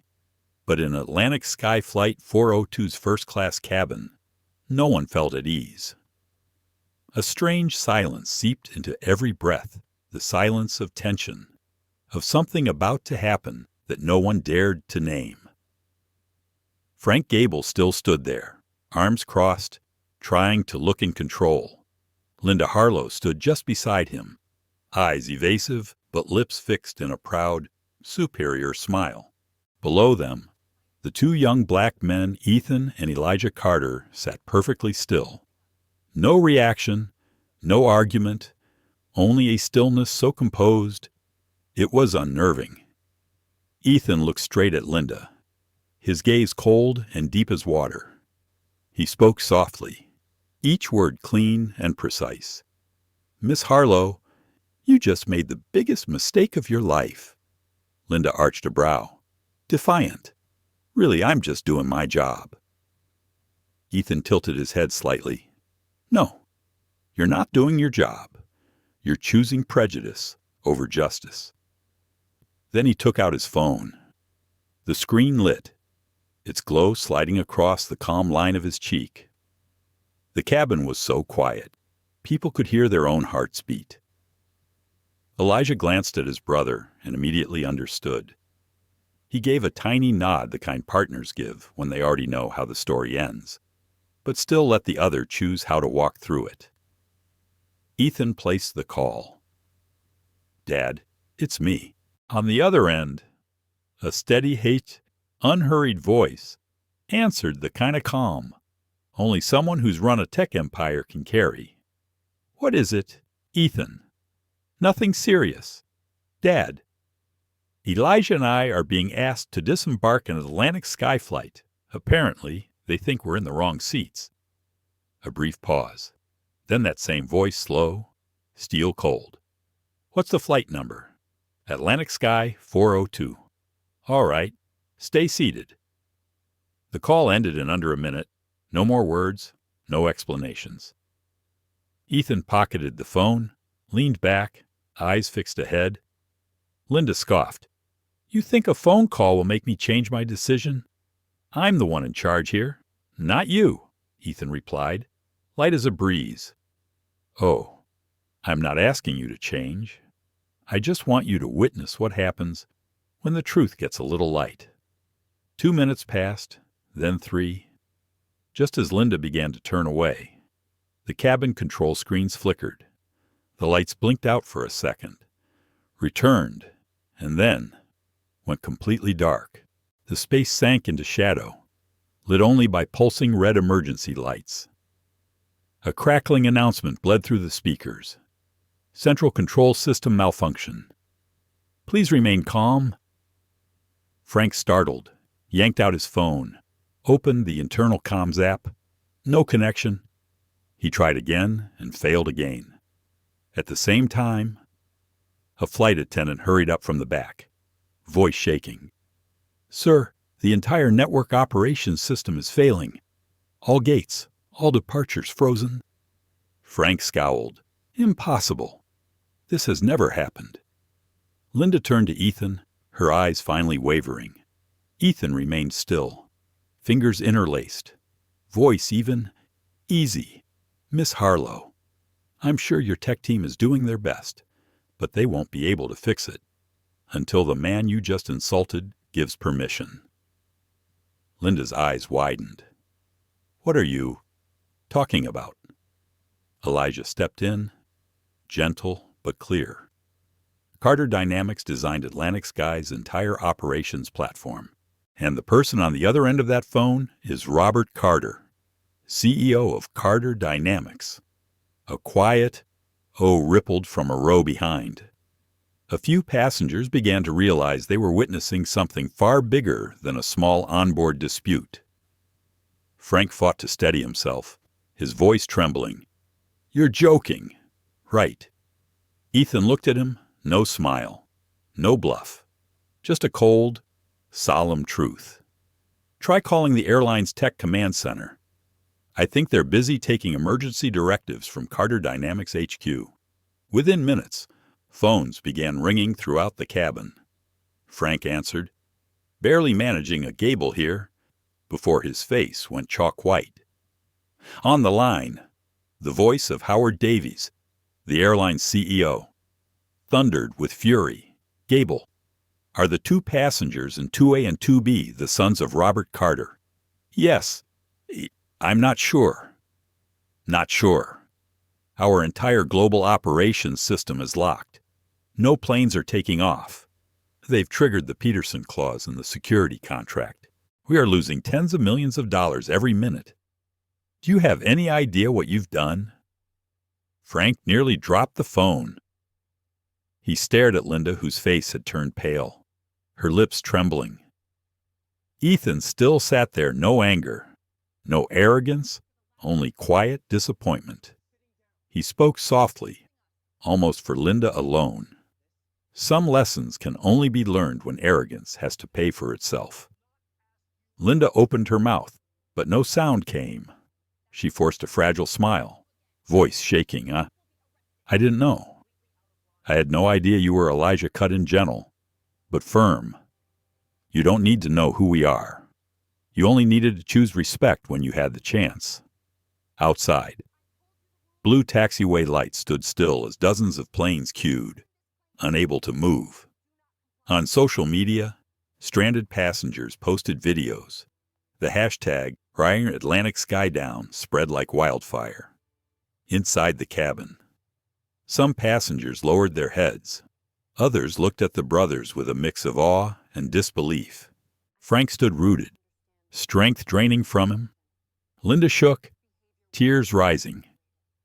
but in Atlantic Sky Flight 402's first-class cabin, no one felt at ease. A strange silence seeped into every breath, the silence of tension, of something about to happen that no one dared to name. Frank Gable still stood there, arms crossed, trying to look in control. Linda Harlow stood just beside him, eyes evasive but lips fixed in a proud, superior smile. Below them, the two young black men, Ethan and Elijah Carter, sat perfectly still. No reaction, no argument, only a stillness so composed it was unnerving. Ethan looked straight at Linda, his gaze cold and deep as water. He spoke softly, each word clean and precise. "Miss Harlow, you just made the biggest mistake of your life." Linda arched a brow, defiant. "Really, I'm just doing my job." Ethan tilted his head slightly. "No, you're not doing your job. You're choosing prejudice over justice." Then he took out his phone. The screen lit, its glow sliding across the calm line of his cheek. The cabin was so quiet, people could hear their own hearts beat. Elijah glanced at his brother and immediately understood. He gave a tiny nod, the kind partners give when they already know how the story ends, but still let the other choose how to walk through it. Ethan placed the call. "Dad, it's me." On the other end, a steady, unhurried voice answered, the kind of calm only someone who's run a tech empire can carry. "What is it?" "Ethan. Nothing serious. Dad, Elijah and I are being asked to disembark an Atlantic Sky Flight. Apparently, they think we're in the wrong seats." A brief pause. Then that same voice, slow, steel cold. "What's the flight number?" "Atlantic Sky 402. "All right. Stay seated." The call ended in under a minute. No more words, no explanations. Ethan pocketed the phone, leaned back, eyes fixed ahead. Linda scoffed. "You think a phone call will make me change my decision? I'm the one in charge here, not you," Ethan replied, light as a breeze. "Oh, I'm not asking you to change. I just want you to witness what happens when the truth gets a little light." 2 minutes passed, then 3. Just as Linda began to turn away, the cabin control screens flickered. The lights blinked out for a second, returned, and then went completely dark. The space sank into shadow, lit only by pulsing red emergency lights. A crackling announcement bled through the speakers. "Central control system malfunction. Please remain calm." Frank, startled, yanked out his phone, opened the internal comms app. No connection. He tried again and failed again. At the same time, a flight attendant hurried up from the back, voice shaking. "Sir, the entire network operations system is failing. All gates, all departures frozen." Frank scowled. "Impossible. This has never happened." Linda turned to Ethan, her eyes finally wavering. Ethan remained still, fingers interlaced, voice even, easy. "Miss Harlow, I'm sure your tech team is doing their best, but they won't be able to fix it until the man you just insulted gives permission." Linda's eyes widened. "What are you talking about?" Elijah stepped in, gentle but clear. "Carter Dynamics designed Atlantic Sky's entire operations platform, and the person on the other end of that phone is Robert Carter, CEO of Carter Dynamics." A quiet "oh" rippled from a row behind. A few passengers began to realize they were witnessing something far bigger than a small onboard dispute. Frank fought to steady himself, his voice trembling. "You're joking." "Right." Ethan looked at him, no smile, no bluff, just a cold, solemn truth. "Try calling the airline's tech command center. I think they're busy taking emergency directives from Carter Dynamics HQ." Within minutes, phones began ringing throughout the cabin. Frank answered, barely managing a gable here, before his face went chalk white. On the line, the voice of Howard Davies, the airline's CEO, thundered with fury. "Gable, are the 2 passengers in 2A and 2B the sons of Robert Carter?" "Yes. I'm not sure." "Not sure. Our entire global operations system is locked. No planes are taking off. They've triggered the Peterson clause in the security contract. We are losing tens of millions of dollars every minute. Do you have any idea what you've done?" Frank nearly dropped the phone. He stared at Linda, whose face had turned pale, her lips trembling. Ethan still sat there, no anger, no arrogance, only quiet disappointment. He spoke softly, almost for Linda alone. Some lessons can only be learned when arrogance has to pay for itself. Linda opened her mouth, but no sound came. She forced a fragile smile, voice shaking. I didn't know. I had no idea you were Elijah cut-in gentle, but firm. You don't need to know who we are. You only needed to choose respect when you had the chance." Outside, blue taxiway lights stood still as dozens of planes queued, unable to move. On social media, stranded passengers posted videos. The hashtag "Riding Atlantic Sky Down" spread like wildfire. Inside the cabin, some passengers lowered their heads. Others looked at the brothers with a mix of awe and disbelief. Frank stood rooted, strength draining from him. Linda shook, tears rising.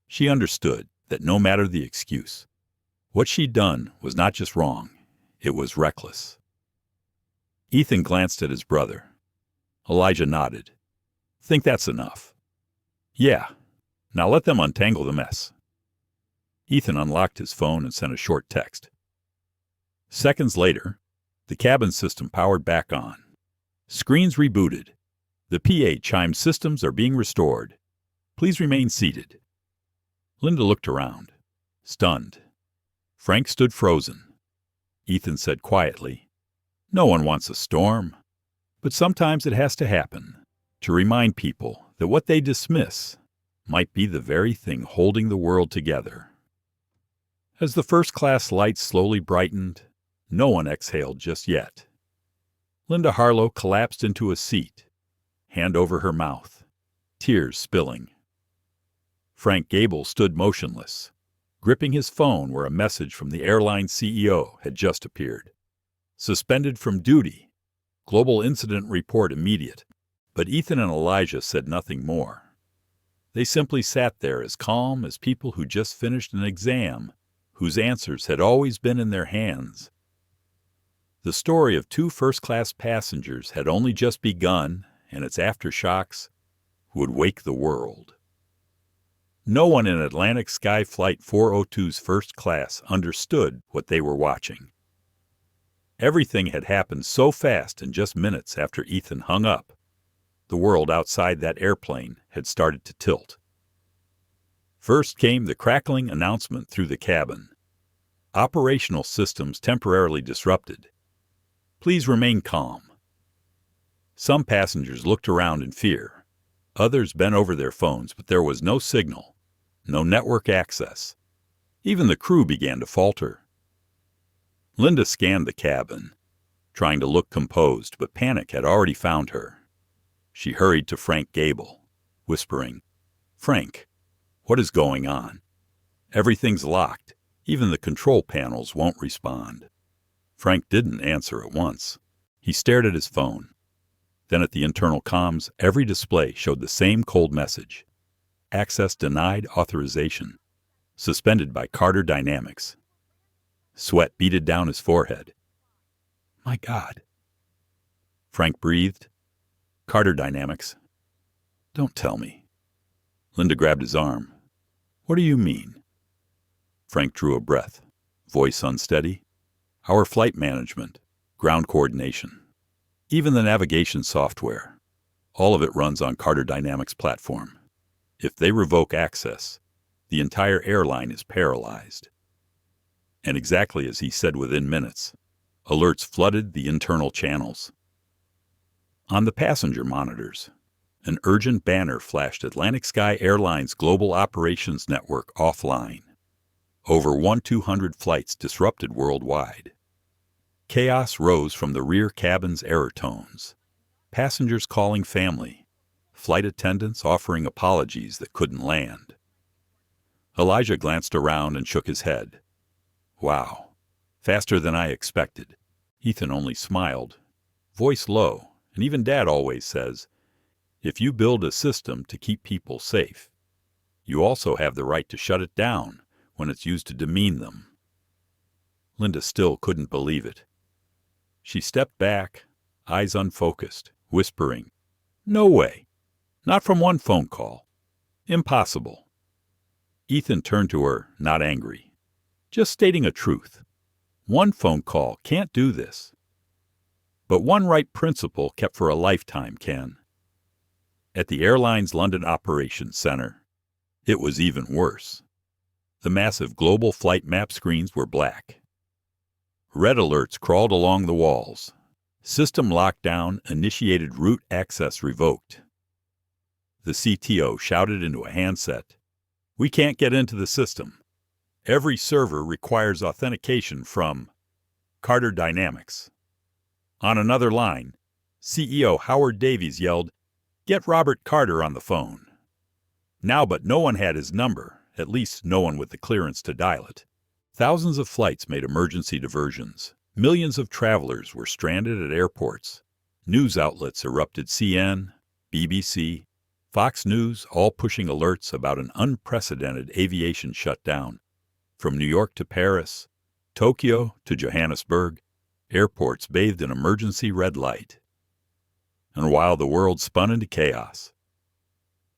She understood that no matter the excuse, what she'd done was not just wrong, it was reckless. Ethan glanced at his brother. Elijah nodded. "Think that's enough?" "Yeah. Now let them untangle the mess." Ethan unlocked his phone and sent a short text. Seconds later, the cabin system powered back on. Screens rebooted. The PA chimed, "Systems are being restored. Please remain seated." Linda looked around, stunned. Frank stood frozen. Ethan said quietly, "No one wants a storm, but sometimes it has to happen to remind people that what they dismiss might be the very thing holding the world together." As the first-class lights slowly brightened, no one exhaled just yet. Linda Harlow collapsed into a seat, hand over her mouth, tears spilling. Frank Gable stood motionless, gripping his phone where a message from the airline CEO had just appeared. "Suspended from duty. Global incident report immediate." But Ethan and Elijah said nothing more. They simply sat there as calm as people who just finished an exam, whose answers had always been in their hands. The story of two first-class passengers had only just begun, and its aftershocks would wake the world. No one in Atlantic Sky Flight 402's first class understood what they were watching. Everything had happened so fast in just minutes after Ethan hung up. The world outside that airplane had started to tilt. First came the crackling announcement through the cabin. "Operational systems temporarily disrupted. Please remain calm." Some passengers looked around in fear. Others bent over their phones, but there was no signal, no network access. Even the crew began to falter. Linda scanned the cabin, trying to look composed, but panic had already found her. She hurried to Frank Gable, whispering, "Frank, what is going on? Everything's locked. Even the control panels won't respond." Frank didn't answer at once. He stared at his phone. Then at the internal comms, every display showed the same cold message. "Access denied, authorization suspended by Carter Dynamics." Sweat beaded down his forehead. "My God." Frank breathed. "Carter Dynamics. Don't tell me." Linda grabbed his arm. "What do you mean?" Frank drew a breath, voice unsteady. "Our flight management, ground coordination, even the navigation software, all of it runs on Carter Dynamics' platform. If they revoke access, the entire airline is paralyzed." And exactly as he said, within minutes, alerts flooded the internal channels. On the passenger monitors, an urgent banner flashed: "Atlantic Sky Airlines Global Operations Network offline. Over 1,200 flights disrupted worldwide." Chaos rose from the rear cabin's error tones. Passengers calling family, flight attendants offering apologies that couldn't land. Elijah glanced around and shook his head. "Wow, faster than I expected." Ethan only smiled, voice low, and even Dad always says, if you build a system to keep people safe, you also have the right to shut it down when it's used to demean them. Linda still couldn't believe it. She stepped back, eyes unfocused, whispering, "No way. Not from one phone call. Impossible." Ethan turned to her, not angry, just stating a truth. One phone call can't do this. But one right principle kept for a lifetime can. At the airline's London Operations Center, it was even worse. The massive global flight map screens were black. Red alerts crawled along the walls. System lockdown, initiated route access revoked. The CTO shouted into a handset, "We can't get into the system. Every server requires authentication from Carter Dynamics." On another line, CEO Howard Davies yelled, "Get Robert Carter on the phone." Now, but no one had his number, at least no one with the clearance to dial it. Thousands of flights made emergency diversions. Millions of travelers were stranded at airports. News outlets erupted: CN, BBC, Fox News, all pushing alerts about an unprecedented aviation shutdown. From New York to Paris, Tokyo to Johannesburg, airports bathed in emergency red light. And while the world spun into chaos,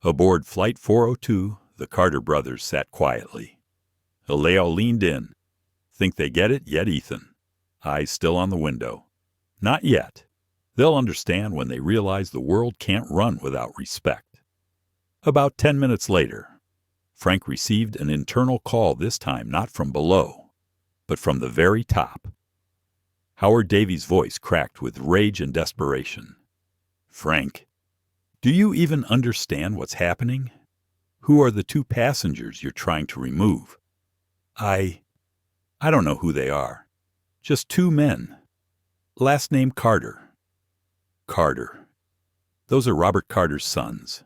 aboard Flight 402, the Carter brothers sat quietly. Aleo leaned in. "Think they get it yet, Ethan?" Eyes still on the window. "Not yet. They'll understand when they realize the world can't run without respect. About 10 minutes later, Frank received an internal call, this time not from below, but from the very top. Howard Davies' voice cracked with rage and desperation. "Frank, do you even understand what's happening? Who are the two passengers you're trying to remove?" I don't know who they are. Just two men. Last name Carter." "Carter. Those are Robert Carter's sons."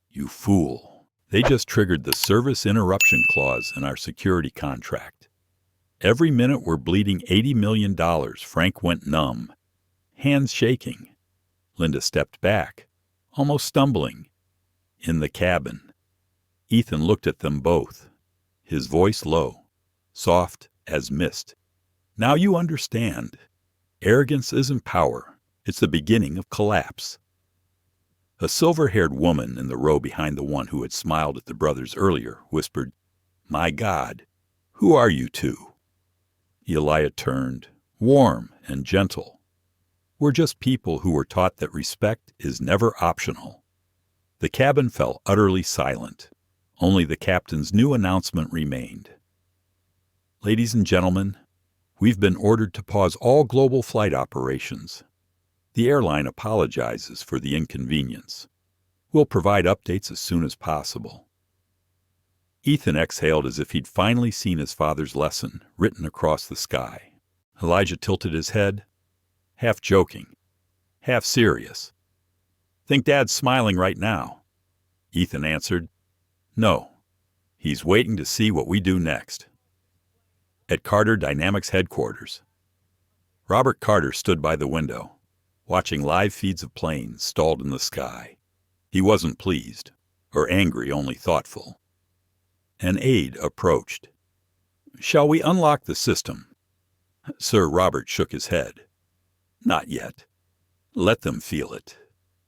"You fool. They just triggered the service interruption clause in our security contract. Every minute we're bleeding $80 million. Frank went numb, hands shaking. Linda stepped back, almost stumbling. In the cabin, Ethan looked at them both, his voice low, soft as mist. "Now you understand. Arrogance isn't power. It's the beginning of collapse." A silver-haired woman in the row behind the one who had smiled at the brothers earlier whispered, "My God, who are you two?" Elia turned, warm and gentle. "We're just people who were taught that respect is never optional." The cabin fell utterly silent. Only the captain's new announcement remained. "Ladies and gentlemen, we've been ordered to pause all global flight operations. The airline apologizes for the inconvenience. We'll provide updates as soon as possible." Ethan exhaled as if he'd finally seen his father's lesson written across the sky. Elijah tilted his head, half joking, half serious. "Think Dad's smiling right now?" Ethan answered, "No. He's waiting to see what we do next." At Carter Dynamics headquarters, Robert Carter stood by the window, watching live feeds of planes stalled in the sky. He wasn't pleased, or angry, only thoughtful. An aide approached. "Shall we unlock the system?" Sir Robert shook his head. "Not yet. Let them feel it.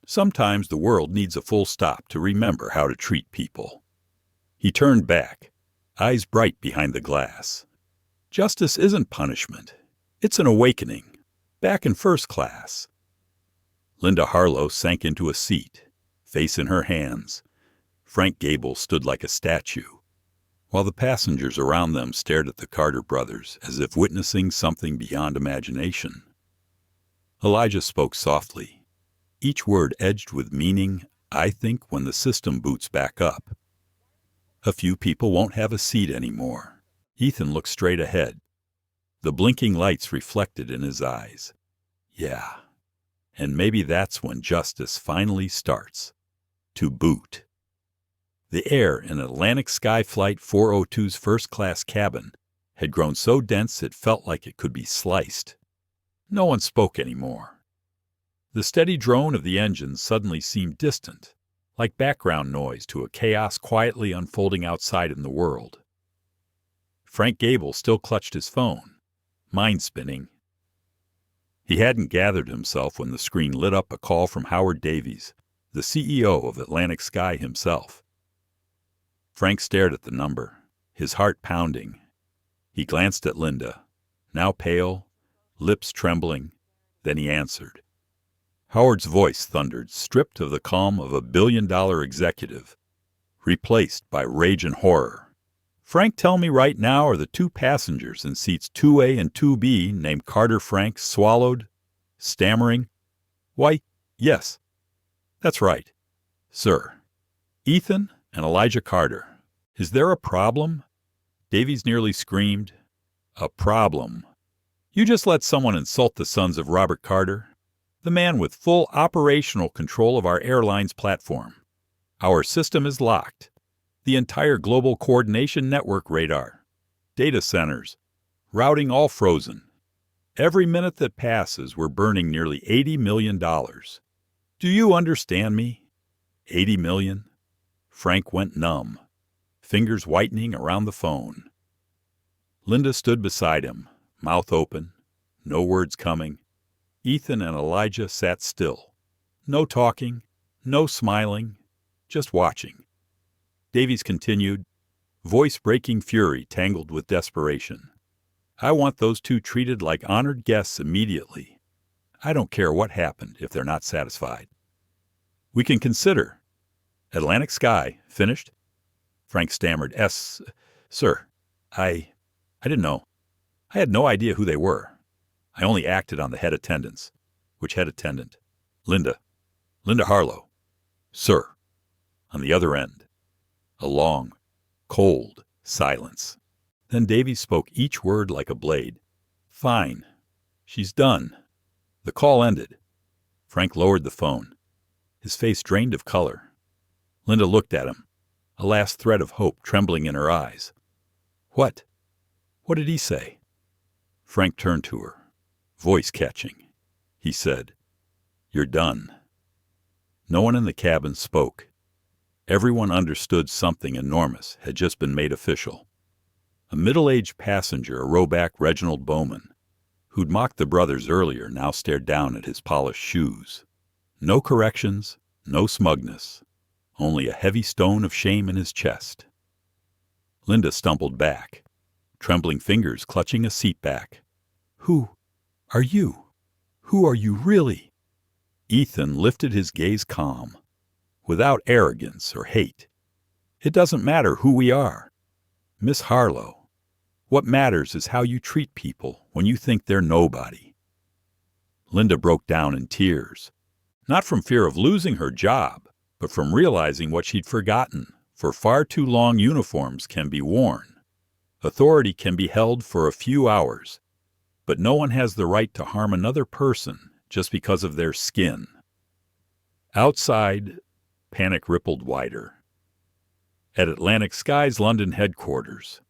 Sometimes the world needs a full stop to remember how to treat people." He turned back, eyes bright behind the glass. "Justice isn't punishment. It's an awakening. Back in first class." Linda Harlow sank into a seat, face in her hands. Frank Gable stood like a statue, while the passengers around them stared at the Carter brothers as if witnessing something beyond imagination. Elijah spoke softly, each word edged with meaning. "I think when the system boots back up, a few people won't have a seat anymore." Ethan looked straight ahead, the blinking lights reflected in his eyes. "Yeah. And maybe that's when justice finally starts to boot." The air in Atlantic Sky Flight 402's first-class cabin had grown so dense it felt like it could be sliced. No one spoke anymore. The steady drone of the engines suddenly seemed distant, like background noise to a chaos quietly unfolding outside in the world. Frank Gable still clutched his phone, mind-spinning. He hadn't gathered himself when the screen lit up a call from Howard Davies, the CEO of Atlantic Sky himself. Frank stared at the number, his heart pounding. He glanced at Linda, now pale, lips trembling. Then he answered. Howard's voice thundered, stripped of the calm of a billion-dollar executive, replaced by rage and horror. "Frank, tell me right now, are the two passengers in seats 2A and 2B named Carter Frank swallowed, stammering?" "Why, yes. That's right, sir. Ethan and Elijah Carter. Is there a problem?" Davies nearly screamed. "A problem? You just let someone insult the sons of Robert Carter, the man with full operational control of our airline's platform. Our system is locked. The entire global coordination network radar, data centers, routing all frozen. Every minute that passes, we're burning nearly $80 million. Do you understand me? 80 million? Frank went numb, fingers whitening around the phone. Linda stood beside him, mouth open, no words coming. Ethan and Elijah sat still. No talking, no smiling, just watching. Davies continued, voice breaking fury tangled with desperation. "I want those two treated like honored guests immediately. I don't care what happened if they're not satisfied. We can consider. Atlantic Sky, finished? Frank stammered, Sir, I didn't know. I had no idea who they were. I only acted on the head attendants. Which head attendant? Linda Harlow. Sir. On the other end. A long, cold silence. Then Davies spoke each word like a blade. Fine. She's done. The call ended. Frank lowered the phone. His face drained of color. Linda looked at him, a last thread of hope trembling in her eyes. What? What did he say? Frank turned to her, voice catching. He said, You're done. No one in the cabin spoke. Everyone understood something enormous had just been made official. A middle-aged passenger, a rowback Reginald Bowman, who'd mocked the brothers earlier, now stared down at his polished shoes. No corrections, no smugness, only a heavy stone of shame in his chest. Linda stumbled back, trembling fingers clutching a seat back. Who are you? Who are you really? Ethan lifted his gaze calm, without arrogance or hate. It doesn't matter who we are. Miss Harlow, what matters is how you treat people when you think they're nobody. Linda broke down in tears, not from fear of losing her job, but from realizing what she'd forgotten. For far too long uniforms can be worn. Authority can be held for a few hours, but no one has the right to harm another person just because of their skin. Outside, panic rippled wider. At Atlantic Sky's London headquarters,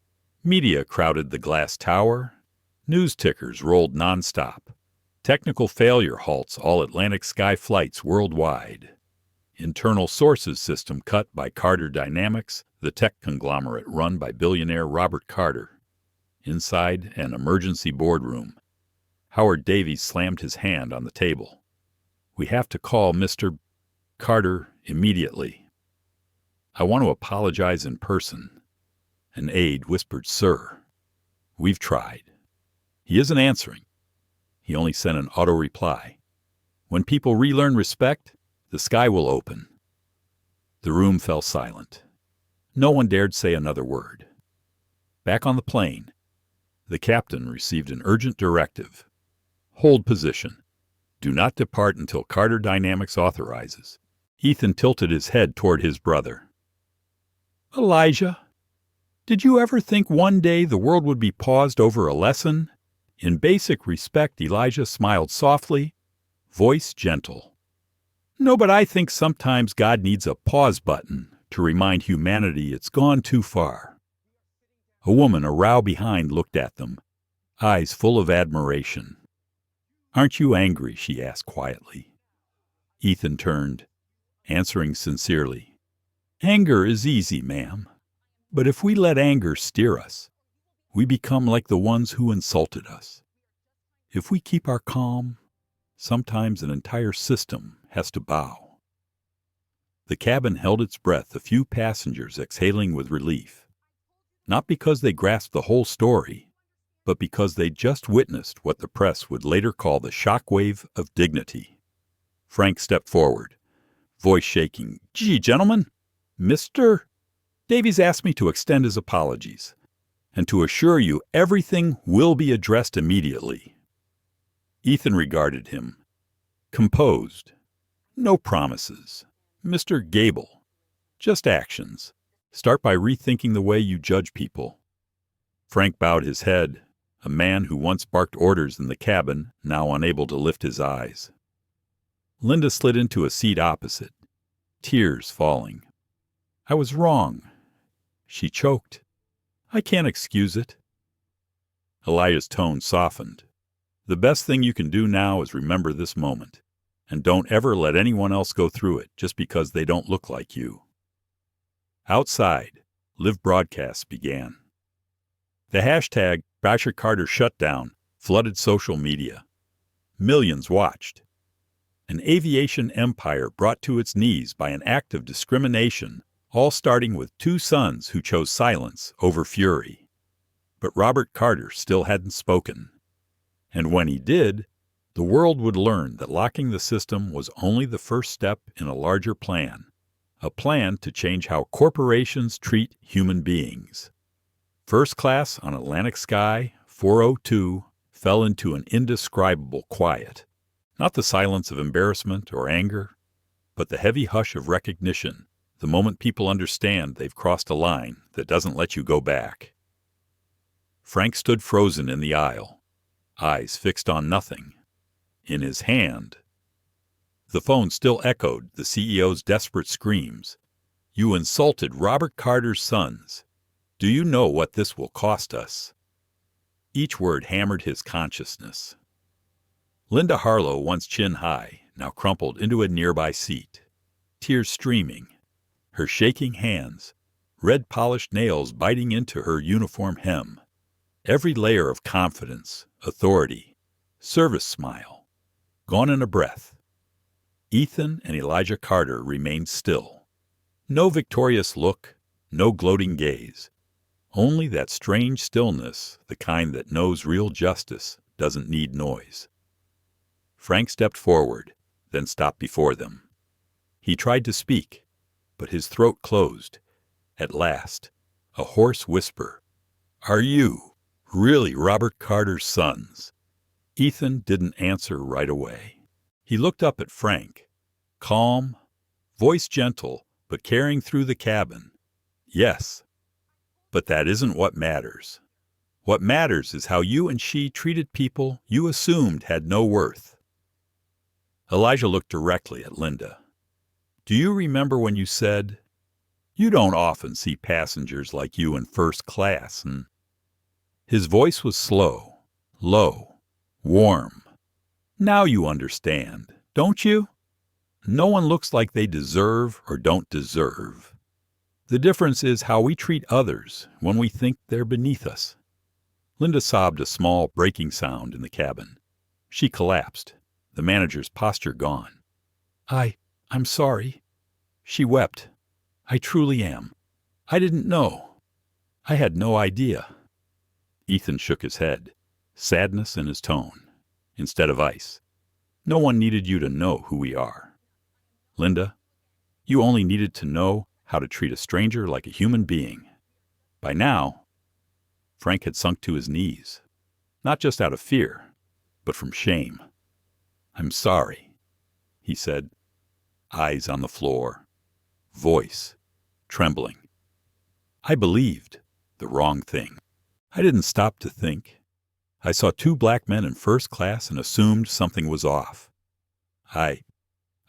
media crowded the glass tower. News tickers rolled nonstop. Technical failure halts all Atlantic Sky flights worldwide. Internal sources system cut by Carter Dynamics, the tech conglomerate run by billionaire Robert Carter. Inside an emergency boardroom, Howard Davies slammed his hand on the table. We have to call Mr. Carter immediately. I want to apologize in person. An aide whispered, Sir. We've tried. He isn't answering. He only sent an auto reply. When people relearn respect, the sky will open. The room fell silent. No one dared say another word. Back on the plane, the captain received an urgent directive. Hold position. Do not depart until Carter Dynamics authorizes. Ethan tilted his head toward his brother. Elijah, did you ever think one day the world would be paused over a lesson? In basic respect, Elijah smiled softly, voice gentle. No, but I think sometimes God needs a pause button to remind humanity it's gone too far. A woman, a row behind, looked at them, eyes full of admiration. Aren't you angry? She asked quietly. Ethan turned, answering sincerely. Anger is easy, ma'am. But if we let anger steer us, we become like the ones who insulted us. If we keep our calm, sometimes an entire system has to bow. The cabin held its breath, a few passengers exhaling with relief. Not because they grasped the whole story, but because they just witnessed what the press would later call the shockwave of dignity. Frank stepped forward, voice shaking. Gee, gentlemen, Mr. Davies asked me to extend his apologies and to assure you everything will be addressed immediately. Ethan regarded him, composed. No promises. Mr. Gable, just actions. Start by rethinking the way you judge people. Frank bowed his head, a man who once barked orders in the cabin, now unable to lift his eyes. Linda slid into a seat opposite, tears falling. I was wrong. She choked. I can't excuse it. Elijah's tone softened. The best thing you can do now is remember this moment, and don't ever let anyone else go through it just because they don't look like you. Outside, live broadcasts began. The hashtag Basher Carter Shutdown flooded social media. Millions watched. An aviation empire brought to its knees by an act of discrimination, all starting with two sons who chose silence over fury. But Robert Carter still hadn't spoken. And when he did, The world would learn that locking the system was only the first step in a larger plan, a plan to change how corporations treat human beings. First class on Atlantic Sky 402 fell into an indescribable quiet, not the silence of embarrassment or anger, but the heavy hush of recognition, the moment people understand they've crossed a line that doesn't let you go back. Frank stood frozen in the aisle, eyes fixed on nothing. In his hand, the phone still echoed the CEO's desperate screams. "You insulted Robert Carter's sons. Do you know what this will cost us?" Each word hammered his consciousness. Linda Harlow, once chin high, now crumpled into a nearby seat, tears streaming, her shaking hands, red-polished nails biting into her uniform hem. Every layer of confidence, authority, service smile, gone in a breath. Ethan and Elijah Carter remained still. No victorious look, no gloating gaze. Only that strange stillness, the kind that knows real justice doesn't need noise. Frank stepped forward, then stopped before them. He tried to speak, but his throat closed. At last, a hoarse whisper. "Are you really Robert Carter's sons?" Ethan didn't answer right away. He looked up at Frank, calm, voice gentle, but carrying through the cabin. "Yes, but that isn't what matters. What matters is how you and she treated people you assumed had no worth." Elijah looked directly at Linda. "Do you remember when you said, 'You don't often see passengers like you in first class,' and—" His voice was slow, low, warm. "Now you understand, don't you? No one looks like they deserve or don't deserve. The difference is how we treat others when we think they're beneath us." Linda sobbed a small breaking sound in the cabin. She collapsed, the manager's posture gone. I'm sorry." She wept. "I truly am. I didn't know. I had no idea." Ethan shook his head, sadness in his tone, instead of ice. "No one needed you to know who we are. Linda, you only needed to know how to treat a stranger like a human being." By now, Frank had sunk to his knees, not just out of fear, but from shame. "I'm sorry," he said, eyes on the floor, voice trembling. "I believed the wrong thing. I didn't stop to think. I saw two black men in first class and assumed something was off. I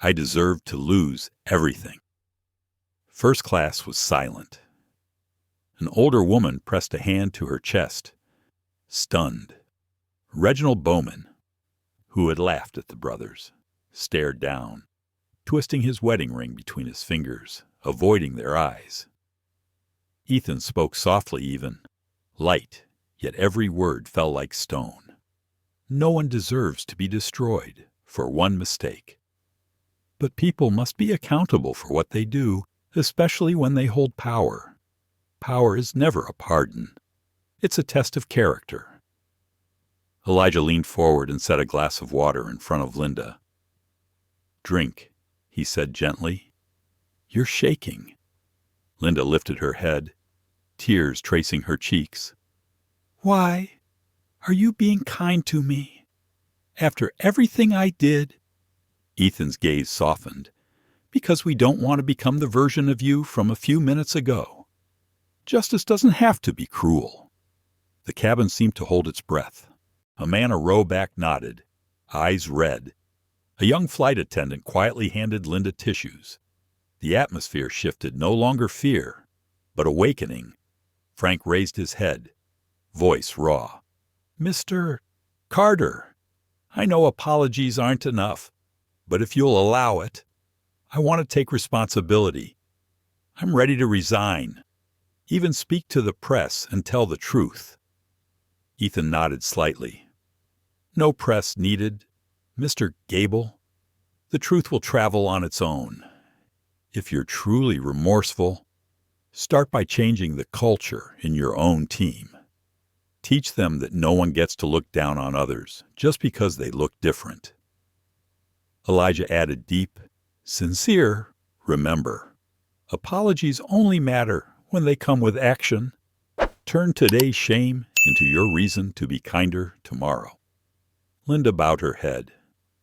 deserved to lose everything." First class was silent. An older woman pressed a hand to her chest, stunned. Reginald Bowman, who had laughed at the brothers, stared down, twisting his wedding ring between his fingers, avoiding their eyes. Ethan spoke softly even, light, yet every word fell like stone. "No one deserves to be destroyed for one mistake. But people must be accountable for what they do, especially when they hold power. Power is never a pardon. It's a test of character." Elijah leaned forward and set a glass of water in front of Linda. "Drink," he said gently. "You're shaking." Linda lifted her head, tears tracing her cheeks. "Why are you being kind to me? After everything I did?" Ethan's gaze softened. "Because we don't want to become the version of you from a few minutes ago. Justice doesn't have to be cruel." The cabin seemed to hold its breath. A man a row back nodded, eyes red. A young flight attendant quietly handed Linda tissues. The atmosphere shifted, no longer fear, but awakening. Frank raised his head, voice raw. "Mr. Carter, I know apologies aren't enough, but if you'll allow it, I want to take responsibility. I'm ready to resign, even speak to the press and tell the truth." Ethan nodded slightly. "No press needed, Mr. Gable. The truth will travel on its own. If you're truly remorseful, start by changing the culture in your own team." Teach them that no one gets to look down on others just because they look different. Elijah added deep, sincere, remember, apologies only matter when they come with action. Turn today's shame into your reason to be kinder tomorrow. Linda bowed her head,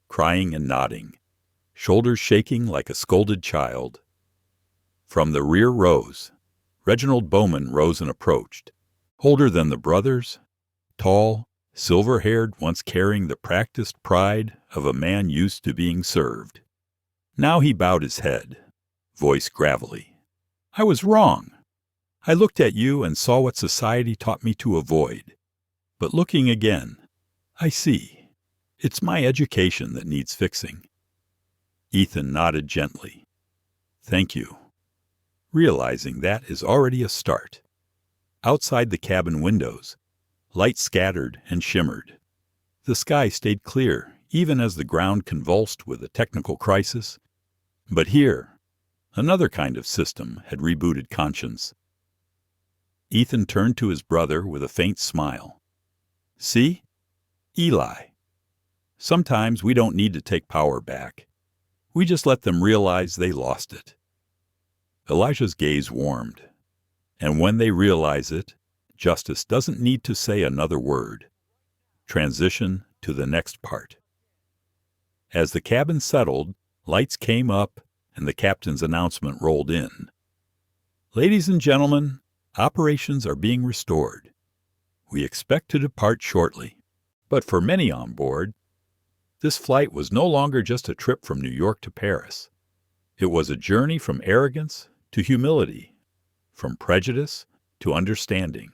crying and nodding, shoulders shaking like a scolded child. From the rear rows, Reginald Bowman rose and approached, older than the brothers, tall, silver-haired, once carrying the practiced pride of a man used to being served. Now he bowed his head, voice gravelly. I was wrong. I looked at you and saw what society taught me to avoid. But looking again, I see. It's my education that needs fixing. Ethan nodded gently. Thank you. Realizing that is already a start. Outside the cabin windows, light scattered and shimmered. The sky stayed clear, even as the ground convulsed with a technical crisis. But here, another kind of system had rebooted conscience. Ethan turned to his brother with a faint smile. See? Eli. Sometimes we don't need to take power back. We just let them realize they lost it. Elijah's gaze warmed. And when they realize it, justice doesn't need to say another word. Transition to the next part. As the cabin settled, lights came up and the captain's announcement rolled in. Ladies and gentlemen, operations are being restored. We expect to depart shortly. But for many on board, this flight was no longer just a trip from New York to Paris. It was a journey from arrogance to humility, from prejudice to understanding.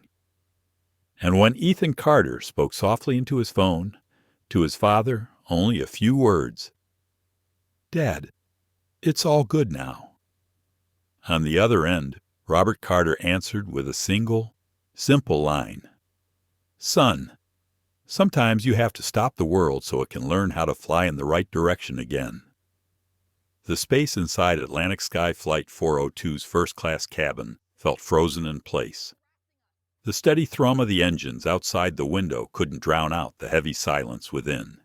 And when Ethan Carter spoke softly into his phone, to his father only a few words, Dad, it's all good now. On the other end, Robert Carter answered with a single, simple line. Son, sometimes you have to stop the world so it can learn how to fly in the right direction again. The space inside Atlantic Sky Flight 402's first-class cabin felt frozen in place. The steady thrum of the engines outside the window couldn't drown out the heavy silence within.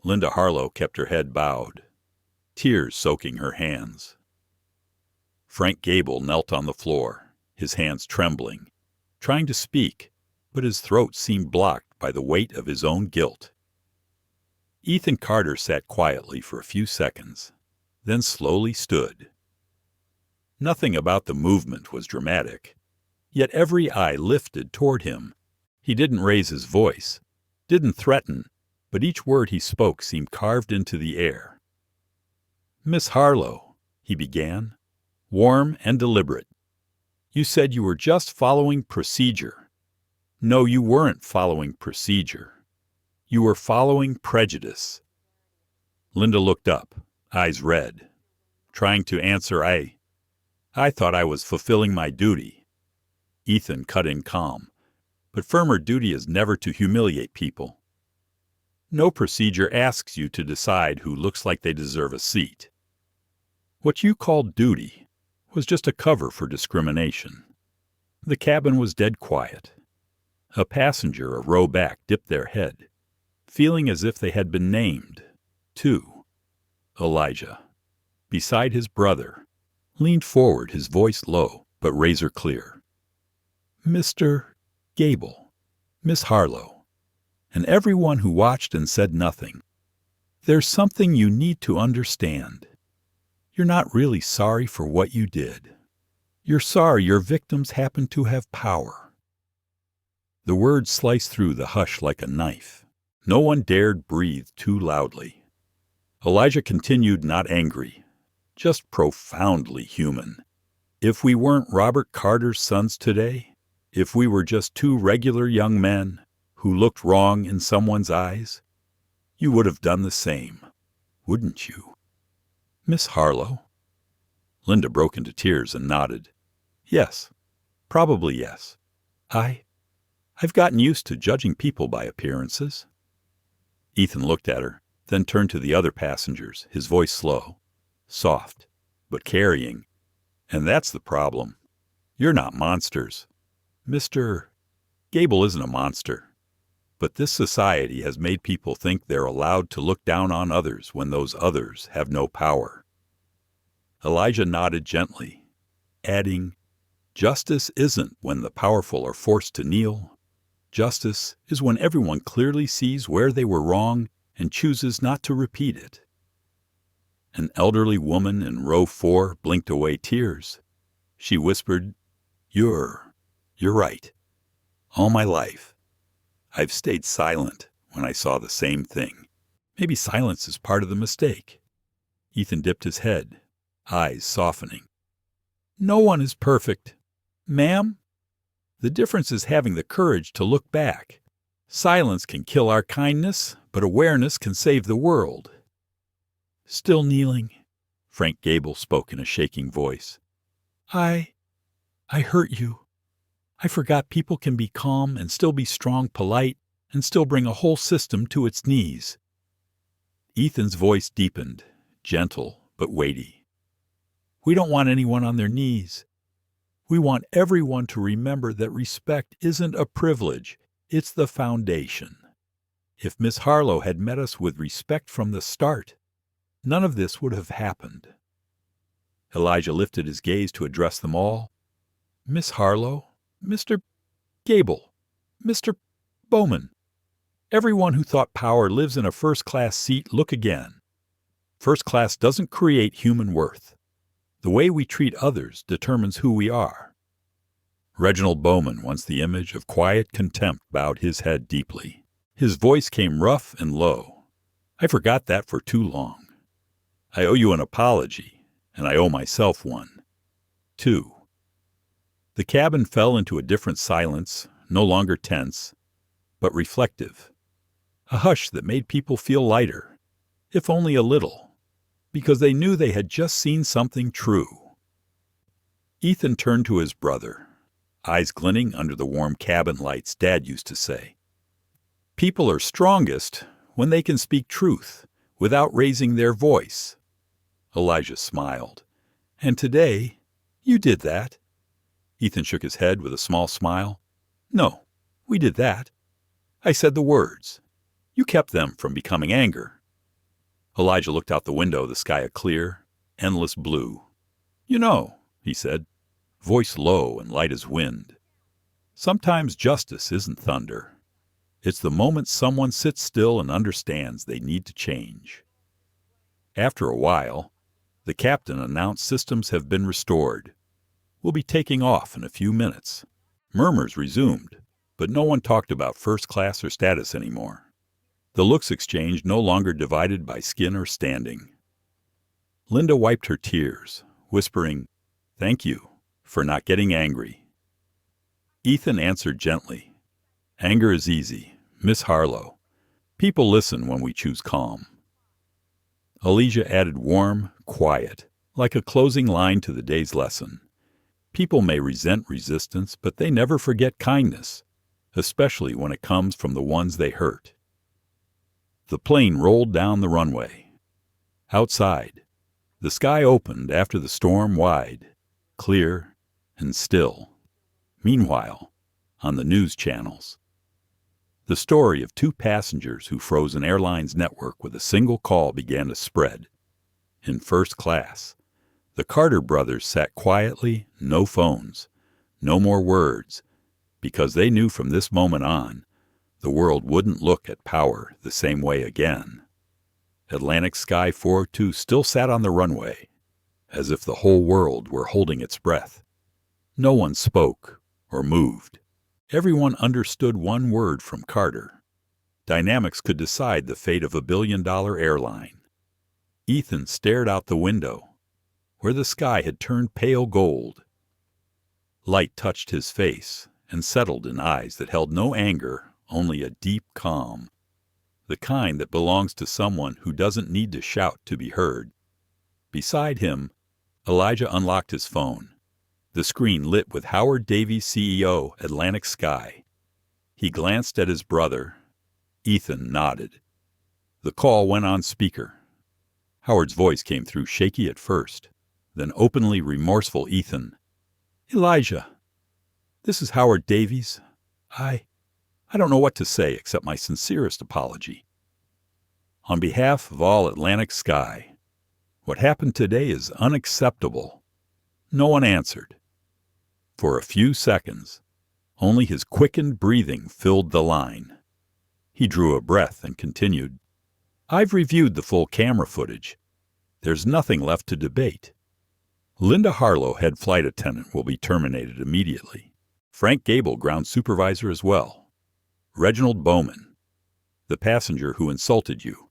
Linda Harlow kept her head bowed, tears soaking her hands. Frank Gable knelt on the floor, his hands trembling, trying to speak, but his throat seemed blocked by the weight of his own guilt. Ethan Carter sat quietly for a few seconds, then slowly stood. Nothing about the movement was dramatic, yet every eye lifted toward him. He didn't raise his voice, didn't threaten, but each word he spoke seemed carved into the air. Miss Harlow, he began, warm and deliberate. You said you were just following procedure. No, you weren't following procedure. You were following prejudice. Linda looked up, eyes red, trying to answer, I thought I was fulfilling my duty. Ethan cut in calm, but firmer duty is never to humiliate people. No procedure asks you to decide who looks like they deserve a seat. What you called duty was just a cover for discrimination. The cabin was dead quiet. A passenger a row back dipped their head, feeling as if they had been named, too. Elijah, beside his brother, leaned forward, his voice low but razor clear. Mr. Gable, Miss Harlow, and everyone who watched and said nothing, there's something you need to understand. You're not really sorry for what you did. You're sorry your victims happen to have power. The words sliced through the hush like a knife. No one dared breathe too loudly. Elijah continued, not angry, just profoundly human. If we weren't Robert Carter's sons today, if we were just two regular young men who looked wrong in someone's eyes, you would have done the same, wouldn't you? Miss Harlow? Linda broke into tears and nodded. Yes, probably yes. I've gotten used to judging people by appearances. Ethan looked at her, then turned to the other passengers, his voice slow, soft, but carrying. And that's the problem. You're not monsters. Mr. Gable isn't a monster, but this society has made people think they're allowed to look down on others when those others have no power. Elijah nodded gently, adding, "Justice isn't when the powerful are forced to kneel. Justice is when everyone clearly sees where they were wrong and chooses not to repeat it." An elderly woman in row 4 blinked away tears. She whispered, You're right. All my life, I've stayed silent when I saw the same thing. Maybe silence is part of the mistake." Ethan dipped his head, eyes softening. "No one is perfect, ma'am. The difference is having the courage to look back. Silence can kill our kindness, but awareness can save the world." "Still kneeling," Frank Gable spoke in a shaking voice. I hurt you. I forgot people can be calm and still be strong, polite, and still bring a whole system to its knees." Ethan's voice deepened, gentle but weighty. "We don't want anyone on their knees. We want everyone to remember that respect isn't a privilege, it's the foundation. If Miss Harlow had met us with respect from the start, none of this would have happened." Elijah lifted his gaze to address them all. "Miss Harlow, Mr. Gable, Mr. Bowman, everyone who thought power lives in a first-class seat, look again. First class doesn't create human worth. The way we treat others determines who we are." Reginald Bowman, once the image of quiet contempt, bowed his head deeply. His voice came rough and low. "I forgot that for too long. I owe you an apology, and I owe myself one, too." The cabin fell into a different silence, no longer tense, but reflective. A hush that made people feel lighter, if only a little, because they knew they had just seen something true. Ethan turned to his brother, eyes glinting under the warm cabin lights. Dad used to say, "People are strongest when they can speak truth without raising their voice." Elijah smiled. "And today, you did that." Ethan shook his head with a small smile. "No, we did that. I said the words. You kept them from becoming anger." Elijah looked out the window, the sky a clear, endless blue. "You know," he said, voice low and light as wind, "sometimes justice isn't thunder. It's the moment someone sits still and understands they need to change." After a while, the captain announced systems have been restored. "We'll be taking off in a few minutes." Murmurs resumed, but no one talked about first class or status anymore. The looks exchanged no longer divided by skin or standing. Linda wiped her tears, whispering, "Thank you for not getting angry." Ethan answered gently, "Anger is easy, Miss Harlow. People listen when we choose calm." Elijah added warm, quiet, like a closing line to the day's lesson. People may resent resistance, but they never forget kindness, especially when it comes from the ones they hurt. The plane rolled down the runway. Outside, the sky opened after the storm wide, clear and still. Meanwhile, on the news channels, the story of 2 passengers who froze an airline's network with a single call began to spread. In first class, the Carter brothers sat quietly, no phones, no more words, because they knew from this moment on, the world wouldn't look at power the same way again. Atlantic Sky 402 still sat on the runway, as if the whole world were holding its breath. No one spoke or moved. Everyone understood one word from Carter. Dynamics could decide the fate of a billion-dollar airline. Ethan stared out the window, where the sky had turned pale gold. Light touched his face and settled in eyes that held no anger, only a deep calm, the kind that belongs to someone who doesn't need to shout to be heard. Beside him, Elijah unlocked his phone, the screen lit with Howard Davies, CEO, Atlantic Sky. He glanced at his brother. Ethan nodded. The call went on speaker. Howard's voice came through shaky at first, then openly remorseful. "Ethan, Elijah, this is Howard Davies. I don't know what to say except my sincerest apology. On behalf of all Atlantic Sky, what happened today is unacceptable. No one answered. For a few seconds, only his quickened breathing filled the line. He drew a breath and continued, I've reviewed the full camera footage. There's nothing left to debate. Linda Harlow, head flight attendant, will be terminated immediately. Frank Gable, ground supervisor as well. Reginald Bowman, the passenger who insulted you,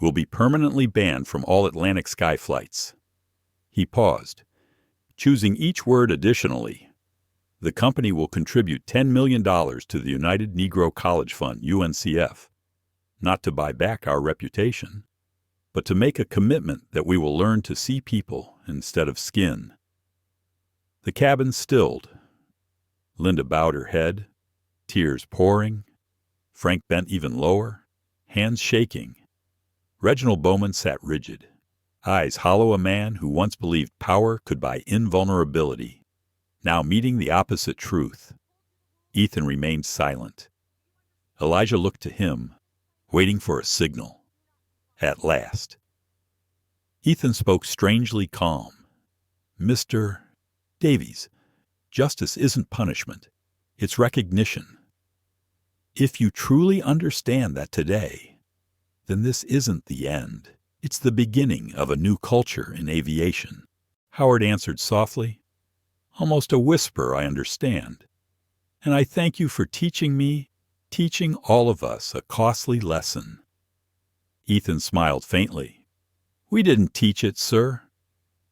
will be permanently banned from all Atlantic Sky flights. He paused, choosing each word additionally. The company will contribute $10 million to the United Negro College Fund, UNCF, not to buy back our reputation, but to make a commitment that we will learn to see people instead of skin. The cabin stilled. Linda bowed her head, tears pouring. Frank bent even lower, hands shaking. Reginald Bowman sat rigid, eyes hollow, a man who once believed power could buy invulnerability, now meeting the opposite truth. Ethan remained silent. Elijah looked to him, waiting for a signal. At last. Ethan spoke strangely calm. Mr. Davies, justice isn't punishment. It's recognition. If you truly understand that today, then this isn't the end. It's the beginning of a new culture in aviation. Howard answered softly. Almost a whisper, I understand. And I thank you for teaching all of us a costly lesson. Ethan smiled faintly. We didn't teach it, sir.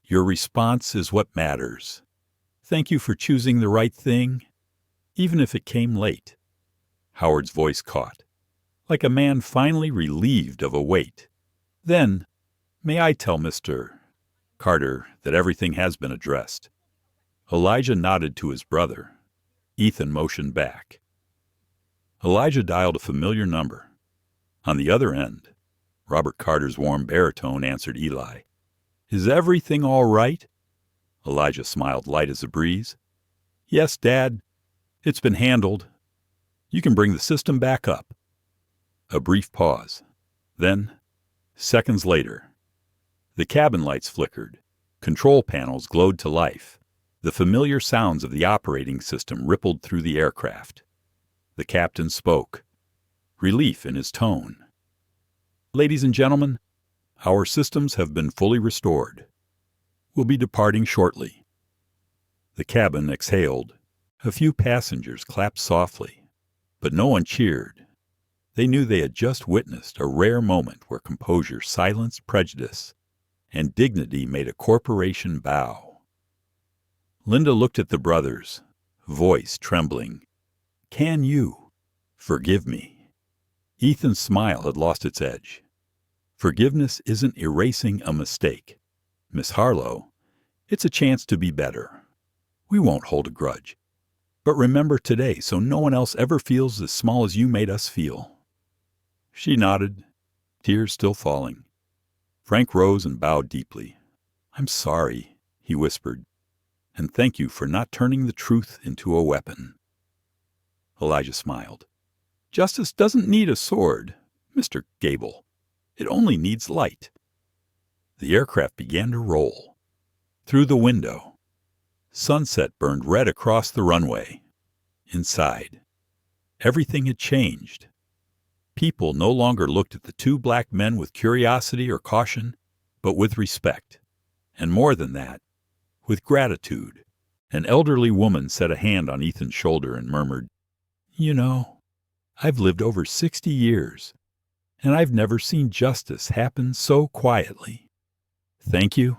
Your response is what matters. Thank you for choosing the right thing, even if it came late. Howard's voice caught, like a man finally relieved of a weight. Then, may I tell Mr. Carter that everything has been addressed? Elijah nodded to his brother. Ethan motioned back. Elijah dialed a familiar number. On the other end, Robert Carter's warm baritone answered Eli. Is everything all right? Elijah smiled light as a breeze. Yes, Dad. It's been handled. You can bring the system back up. A brief pause. Then, seconds later, the cabin lights flickered. Control panels glowed to life. The familiar sounds of the operating system rippled through the aircraft. The captain spoke, relief in his tone. Ladies and gentlemen, our systems have been fully restored. We'll be departing shortly. The cabin exhaled. A few passengers clapped softly, but no one cheered. They knew they had just witnessed a rare moment where composure silenced prejudice and dignity made a corporation bow. Linda looked at the brothers, voice trembling. Can you forgive me? Ethan's smile had lost its edge. Forgiveness isn't erasing a mistake. Miss Harlow, it's a chance to be better. We won't hold a grudge. But remember today so no one else ever feels as small as you made us feel. She nodded, tears still falling. Frank rose and bowed deeply. I'm sorry, he whispered, and thank you for not turning the truth into a weapon. Elijah smiled. Justice doesn't need a sword, Mr. Gable. It only needs light. The aircraft began to roll. Through the window, sunset burned red across the runway. Inside, everything had changed. People no longer looked at the two black men with curiosity or caution, but with respect. And more than that, with gratitude. An elderly woman set a hand on Ethan's shoulder and murmured, You know, I've lived over 60 years, and I've never seen justice happen so quietly. Thank you,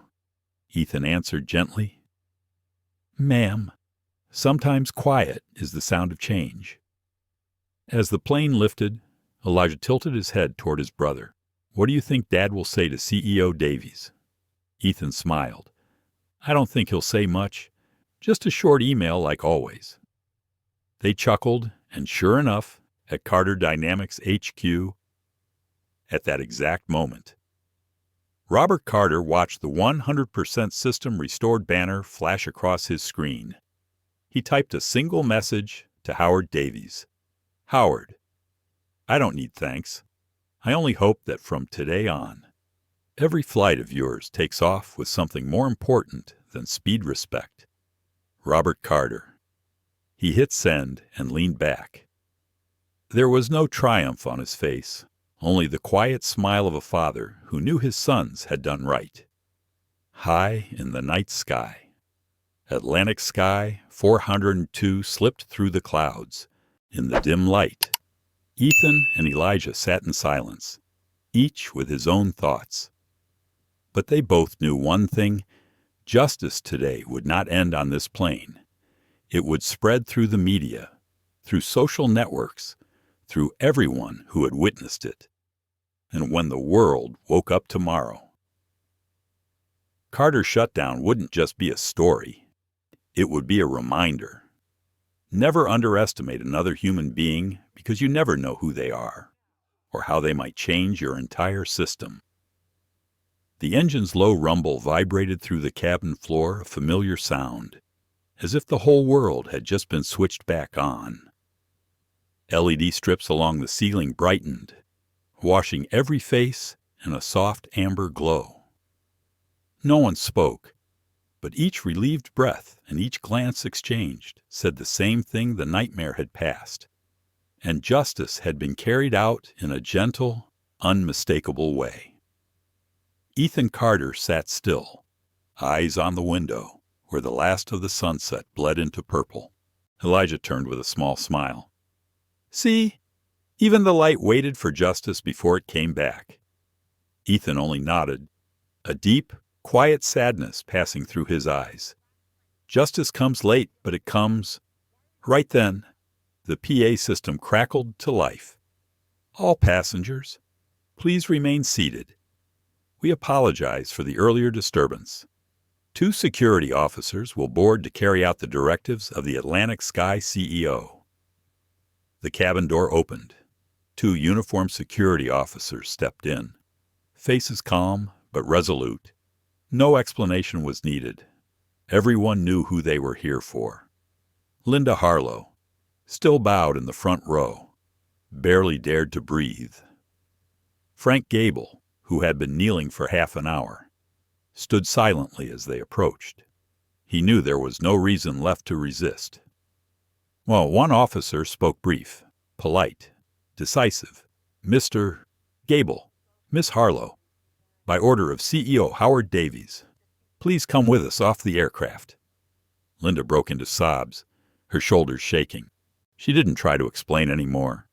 Ethan answered gently. Ma'am, sometimes quiet is the sound of change. As the plane lifted, Elijah tilted his head toward his brother. What do you think Dad will say to CEO Davies? Ethan smiled. I don't think he'll say much. Just a short email like always. They chuckled, and sure enough, at Carter Dynamics HQ, at that exact moment, Robert Carter watched the 100% system restored banner flash across his screen. He typed a single message, to Howard Davies. Howard, I don't need thanks. I only hope that from today on, every flight of yours takes off with something more important than speed respect. Robert Carter. He hit send and leaned back. There was no triumph on his face, only the quiet smile of a father who knew his sons had done right. High in the night sky. Atlantic sky 402 slipped through the clouds. In the dim light, Ethan and Elijah sat in silence, each with his own thoughts. But they both knew one thing: justice today would not end on this plane. It would spread through the media, through social networks, through everyone who had witnessed it. And when the world woke up tomorrow, Carter's shutdown wouldn't just be a story. It would be a reminder. Never underestimate another human being, because you never know who they are or how they might change your entire system. The engine's low rumble vibrated through the cabin floor, a familiar sound, as if the whole world had just been switched back on. LED strips along the ceiling brightened, washing every face in a soft amber glow. No one spoke, but each relieved breath and each glance exchanged said the same thing: the nightmare had passed, and justice had been carried out in a gentle, unmistakable way. Ethan Carter sat still, eyes on the window, where the last of the sunset bled into purple. Elijah turned with a small smile. See, even the light waited for justice before it came back. Ethan only nodded, a deep, quiet sadness passing through his eyes. Justice comes late, but it comes. Right then, the PA system crackled to life. All passengers, please remain seated. We apologize for the earlier disturbance. 2 security officers will board to carry out the directives of the Atlantic Sky CEO. The cabin door opened. 2 uniformed security officers stepped in, faces calm but resolute. No explanation was needed. Everyone knew who they were here for. Linda Harlow, still bowed in the front row, barely dared to breathe. Frank Gable, who had been kneeling for half an hour, stood silently as they approached. He knew there was no reason left to resist. Well, one officer spoke brief, polite, decisive. Mr. Gable, Miss Harlow, by order of CEO Howard Davies, please come with us off the aircraft. Linda broke into sobs, her shoulders shaking. She didn't try to explain any more.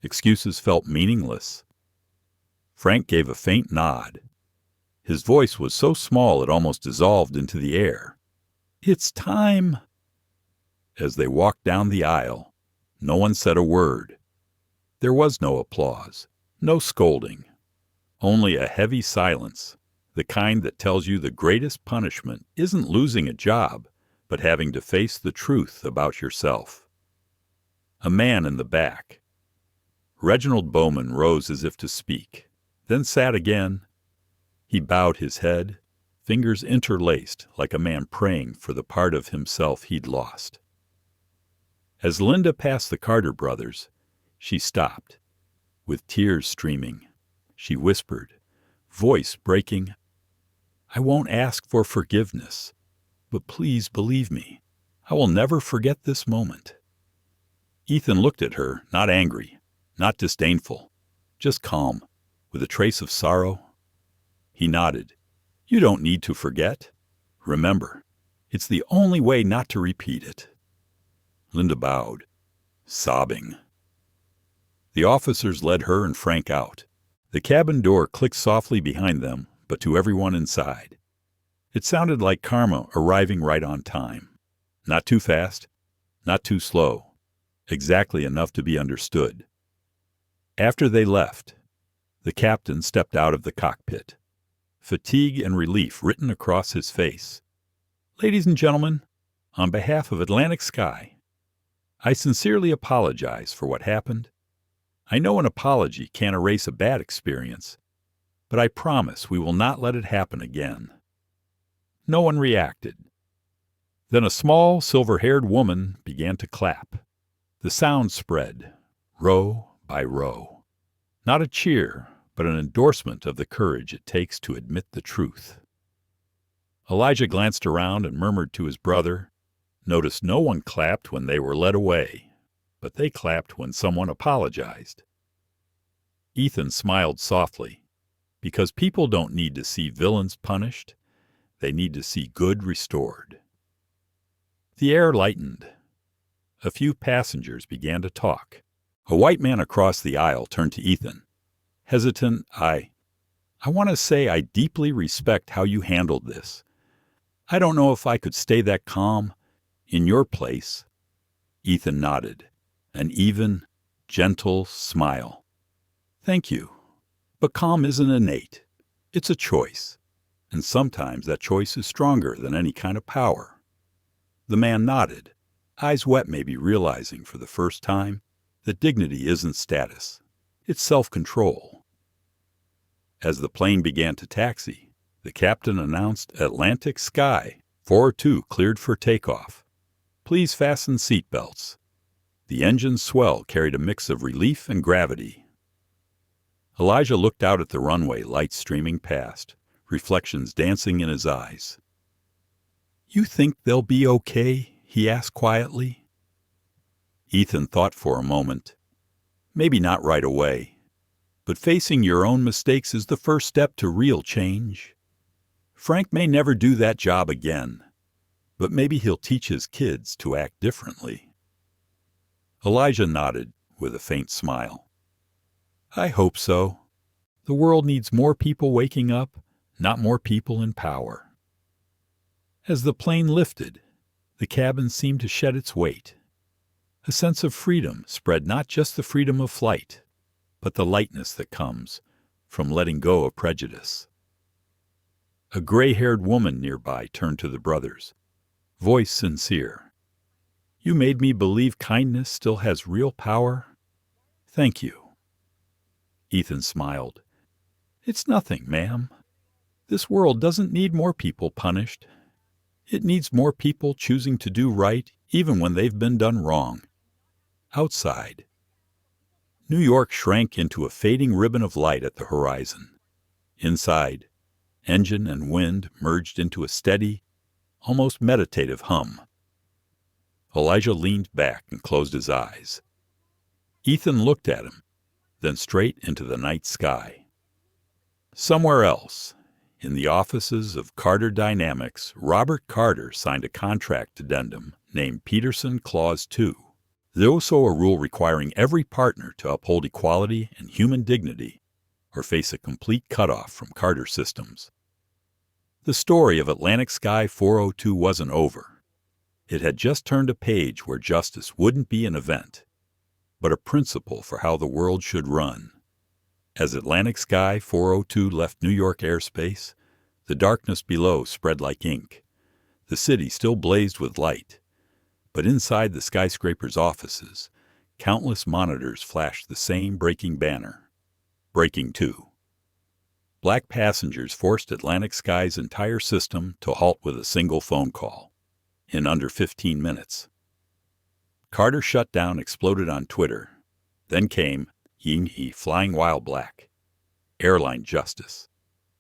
Excuses felt meaningless. Frank gave a faint nod. His voice was so small it almost dissolved into the air. It's time. As they walked down the aisle, no one said a word. There was no applause, no scolding, only a heavy silence, the kind that tells you the greatest punishment isn't losing a job, but having to face the truth about yourself. A man in the back. Reginald Bowman rose as if to speak, then sat again. He bowed his head, fingers interlaced like a man praying for the part of himself he'd lost. As Linda passed the Carter brothers, she stopped. With tears streaming, she whispered, voice breaking, I won't ask for forgiveness, but please believe me, I will never forget this moment. Ethan looked at her, not angry, not disdainful, just calm, with a trace of sorrow. He nodded. You don't need to forget. Remember, it's the only way not to repeat it. Linda bowed, sobbing. The officers led her and Frank out. The cabin door clicked softly behind them, but to everyone inside. It sounded like karma arriving right on time. Not too fast, not too slow, exactly enough to be understood. After they left, the captain stepped out of the cockpit, fatigue and relief written across his face. Ladies and gentlemen, on behalf of Atlantic Sky, I sincerely apologize for what happened. I know an apology can't erase a bad experience, but I promise we will not let it happen again. No one reacted. Then a small, silver-haired woman began to clap. The sound spread, row by row. Not a cheer, but an endorsement of the courage it takes to admit the truth. Elijah glanced around and murmured to his brother, "Notice no one clapped when they were led away, but they clapped when someone apologized." Ethan smiled softly, because people don't need to see villains punished, they need to see good restored. The air lightened. A few passengers began to talk. A white man across the aisle turned to Ethan. Hesitant, I want to say I deeply respect how you handled this. I don't know if I could stay that calm in your place. Ethan nodded, an even, gentle smile. Thank you. But calm isn't innate. It's a choice. And sometimes that choice is stronger than any kind of power. The man nodded, eyes wet, maybe realizing for the first time that dignity isn't status. It's self-control. As the plane began to taxi, the captain announced Atlantic Sky 402 cleared for takeoff. Please fasten seatbelts. The engine's swell carried a mix of relief and gravity. Elijah looked out at the runway, lights streaming past, reflections dancing in his eyes. You think they'll be okay? He asked quietly. Ethan thought for a moment. Maybe not right away, but facing your own mistakes is the first step to real change. Frank may never do that job again, but maybe he'll teach his kids to act differently. Elijah nodded with a faint smile. I hope so. The world needs more people waking up, not more people in power. As the plane lifted, the cabin seemed to shed its weight. A sense of freedom spread, not just the freedom of flight, but the lightness that comes from letting go of prejudice. A gray-haired woman nearby turned to the brothers, voice sincere. You made me believe kindness still has real power. Thank you. Ethan smiled. It's nothing, ma'am. This world doesn't need more people punished. It needs more people choosing to do right even when they've been done wrong. Outside, New York shrank into a fading ribbon of light at the horizon. Inside, engine and wind merged into a steady, almost meditative hum. Elijah leaned back and closed his eyes. Ethan looked at him, then straight into the night sky. Somewhere else, in the offices of Carter Dynamics, Robert Carter signed a contract addendum named Peterson Clause 2. There's also a rule requiring every partner to uphold equality and human dignity or face a complete cutoff from Carter systems. The story of Atlantic Sky 402 wasn't over. It had just turned a page where justice wouldn't be an event, but a principle for how the world should run. As Atlantic Sky 402 left New York airspace, the darkness below spread like ink. The city still blazed with light, but inside the skyscraper's offices, countless monitors flashed the same breaking banner. Breaking 2. Black passengers forced Atlantic Sky's entire system to halt with a single phone call. In under 15 minutes. Carter shutdown exploded on Twitter. Then came Ying-He Flying While Black, Airline Justice,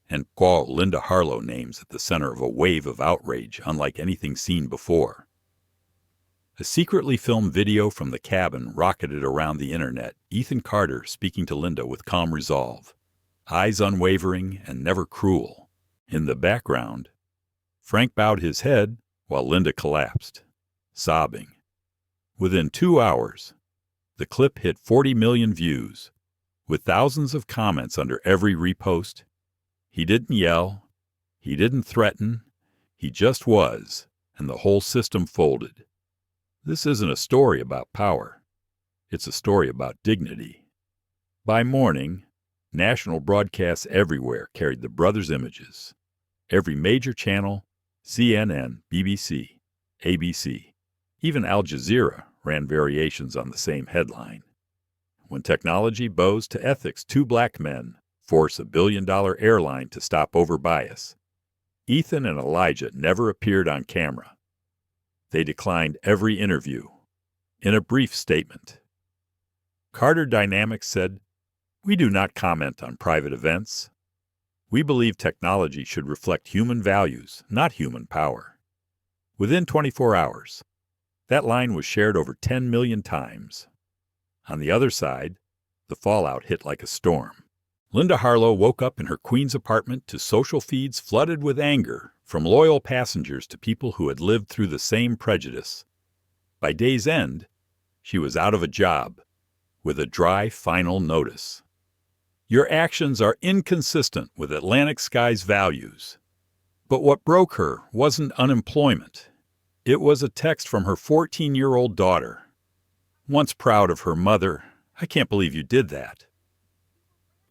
and Paul Linda Harlow names at the center of a wave of outrage unlike anything seen before. A secretly filmed video from the cabin rocketed around the internet, Ethan Carter speaking to Linda with calm resolve, eyes unwavering and never cruel. In the background, Frank bowed his head while Linda collapsed, sobbing. Within 2 hours, the clip hit 40 million views, with thousands of comments under every repost. He didn't yell, he didn't threaten, he just was, and the whole system folded. This isn't a story about power. It's a story about dignity. By morning, national broadcasts everywhere carried the brothers' images. Every major channel, CNN, BBC, ABC, even Al Jazeera ran variations on the same headline. When technology bows to ethics, 2 black men force a billion-dollar airline to stop over bias. Ethan and Elijah never appeared on camera. They declined every interview. In a brief statement, Carter Dynamics said, "We do not comment on private events. We believe technology should reflect human values, not human power." Within 24 hours, that line was shared over 10 million times. On the other side, the fallout hit like a storm. Linda Harlow woke up in her Queens apartment to social feeds flooded with anger, from loyal passengers to people who had lived through the same prejudice. By day's end, she was out of a job, with a dry final notice. "Your actions are inconsistent with Atlantic Sky's values." But what broke her wasn't unemployment. It was a text from her 14-year-old daughter. Once proud of her mother, "I can't believe you did that."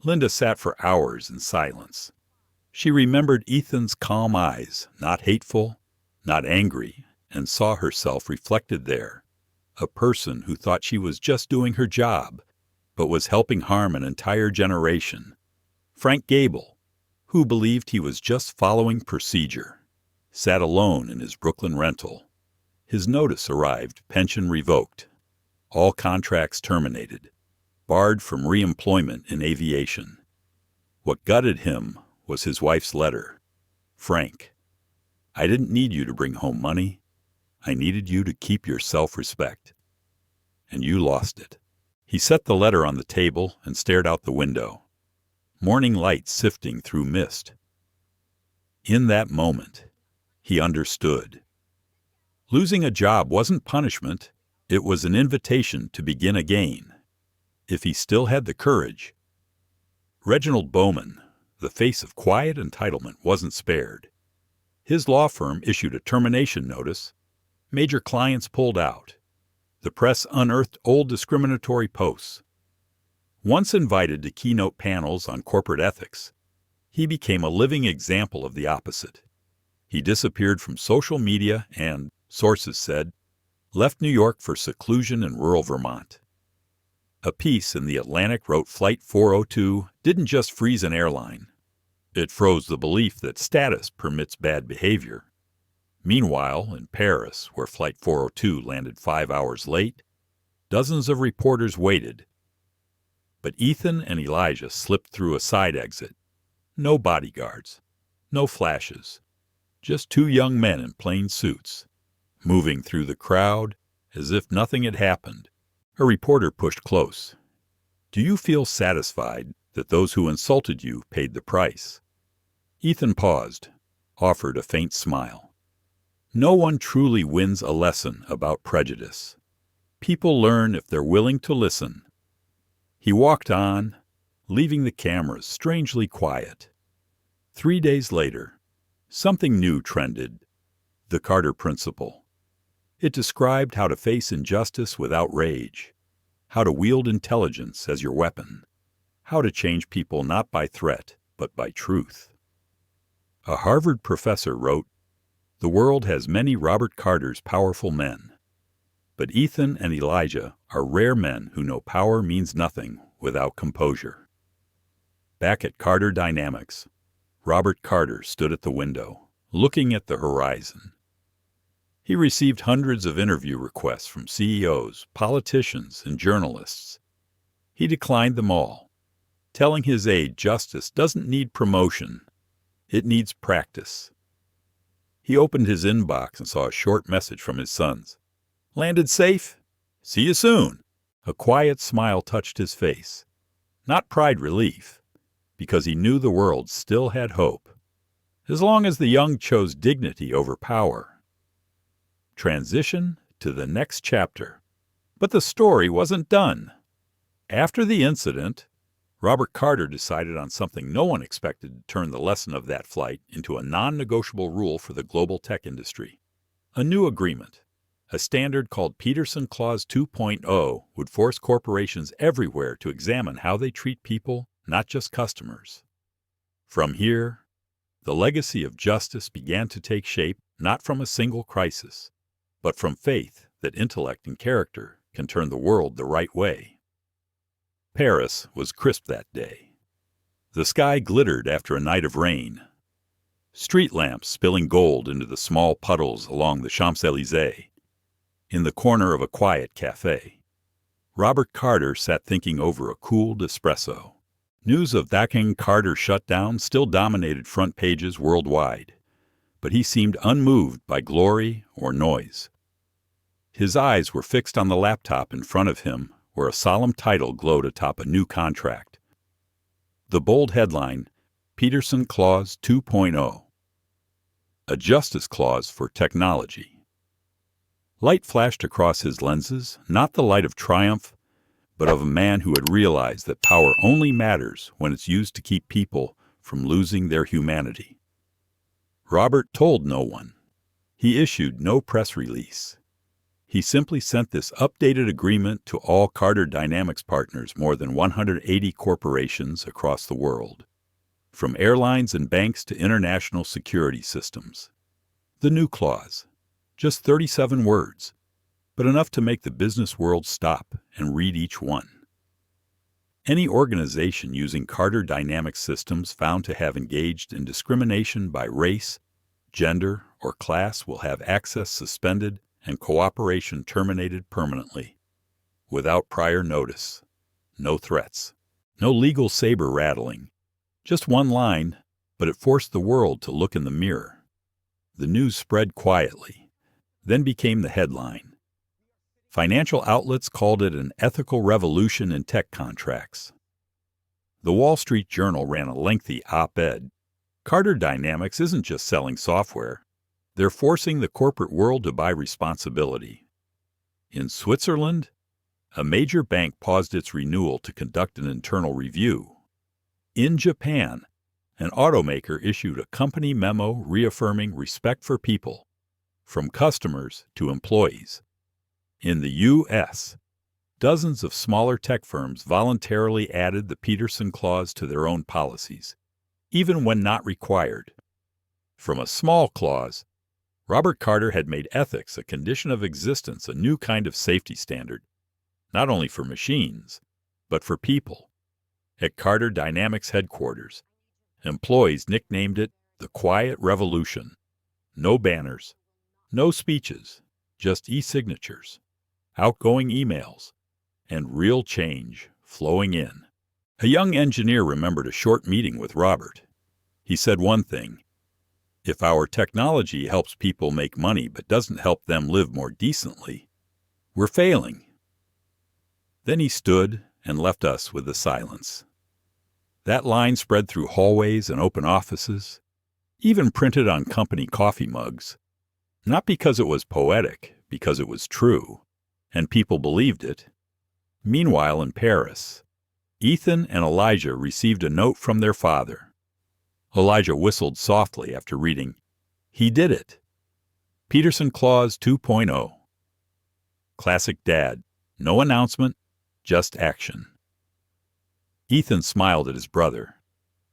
Linda sat for hours in silence. She remembered Ethan's calm eyes, not hateful, not angry, and saw herself reflected there, a person who thought she was just doing her job, but was helping harm an entire generation. Frank Gable, who believed he was just following procedure, sat alone in his Brooklyn rental. His notice arrived, pension revoked, all contracts terminated, barred from re-employment in aviation. What gutted him was his wife's letter. "Frank, I didn't need you to bring home money. I needed you to keep your self-respect. And you lost it." He set the letter on the table and stared out the window. Morning light sifting through mist. In that moment, he understood. Losing a job wasn't punishment. It was an invitation to begin again, if he still had the courage. Reginald Bowman, the face of quiet entitlement, wasn't spared. His law firm issued a termination notice. Major clients pulled out. The press unearthed old discriminatory posts. Once invited to keynote panels on corporate ethics, he became a living example of the opposite. He disappeared from social media and, sources said, left New York for seclusion in rural Vermont. A piece in The Atlantic wrote Flight 402 didn't just freeze an airline. It froze the belief that status permits bad behavior. Meanwhile, in Paris, where Flight 402 landed 5 hours late, dozens of reporters waited. But Ethan and Elijah slipped through a side exit. No bodyguards, no flashes, just two young men in plain suits, moving through the crowd as if nothing had happened. A reporter pushed close. "Do you feel satisfied that those who insulted you paid the price?" Ethan paused, offered a faint smile. No one truly wins a lesson about prejudice. People learn if they're willing to listen. He walked on, leaving the cameras strangely quiet. 3 days later, something new trended: the Carter Principle. It described how to face injustice without rage, how to wield intelligence as your weapon, how to change people not by threat, but by truth. A Harvard professor wrote, "The world has many Robert Carter's powerful men, but Ethan and Elijah are rare men who know power means nothing without composure." Back at Carter Dynamics, Robert Carter stood at the window, looking at the horizon. He received hundreds of interview requests from CEOs, politicians, and journalists. He declined them all, telling his aide justice doesn't need promotion, it needs practice. He opened his inbox and saw a short message from his sons. "Landed safe? See you soon." A quiet smile touched his face. Not pride relief, because he knew the world still had hope, as long as the young chose dignity over power. Transition to the next chapter. But the story wasn't done. After the incident, Robert Carter decided on something no one expected to turn the lesson of that flight into a non-negotiable rule for the global tech industry. A new agreement, a standard called Peterson Clause 2.0, would force corporations everywhere to examine how they treat people, not just customers. From here, the legacy of justice began to take shape not from a single crisis, but from faith that intellect and character can turn the world the right way. Paris was crisp that day. The sky glittered after a night of rain. Street lamps spilling gold into the small puddles along the Champs-Élysées. In the corner of a quiet cafe, Robert Carter sat thinking over a cooled espresso. News of the Carter shutdown still dominated front pages worldwide, but he seemed unmoved by glory or noise. His eyes were fixed on the laptop in front of him, where a solemn title glowed atop a new contract. The bold headline, Peterson Clause 2.0, a justice clause for technology. Light flashed across his lenses, not the light of triumph, but of a man who had realized that power only matters when it's used to keep people from losing their humanity. Robert told no one. He issued no press release. He simply sent this updated agreement to all Carter Dynamics partners, more than 180 corporations across the world, from airlines and banks to international security systems. The new clause, just 37 words, but enough to make the business world stop and read each one. Any organization using Carter Dynamics systems found to have engaged in discrimination by race, gender, or class will have access suspended and cooperation terminated permanently, without prior notice. No threats, no legal saber rattling, just one line, but it forced the world to look in the mirror. The news spread quietly, then became the headline. Financial outlets called it an ethical revolution in tech contracts. The Wall Street Journal ran a lengthy op-ed. Carter Dynamics isn't just selling software. They're forcing the corporate world to buy responsibility. In Switzerland, a major bank paused its renewal to conduct an internal review. In Japan, an automaker issued a company memo reaffirming respect for people, from customers to employees. In the U.S., dozens of smaller tech firms voluntarily added the Peterson Clause to their own policies, even when not required. From a small clause, Robert Carter had made ethics a condition of existence, a new kind of safety standard, not only for machines, but for people. At Carter Dynamics headquarters, employees nicknamed it the Quiet Revolution. No banners, no speeches, just e-signatures, outgoing emails, and real change flowing in. A young engineer remembered a short meeting with Robert. He said one thing: if our technology helps people make money but doesn't help them live more decently, we're failing. Then he stood and left us with a silence. That line spread through hallways and open offices, even printed on company coffee mugs, not because it was poetic, because it was true, and people believed it. Meanwhile, in Paris, Ethan and Elijah received a note from their father. Elijah whistled softly after reading, "He did it. Peterson Clause 2.0. Classic dad. No announcement, just action." Ethan smiled at his brother.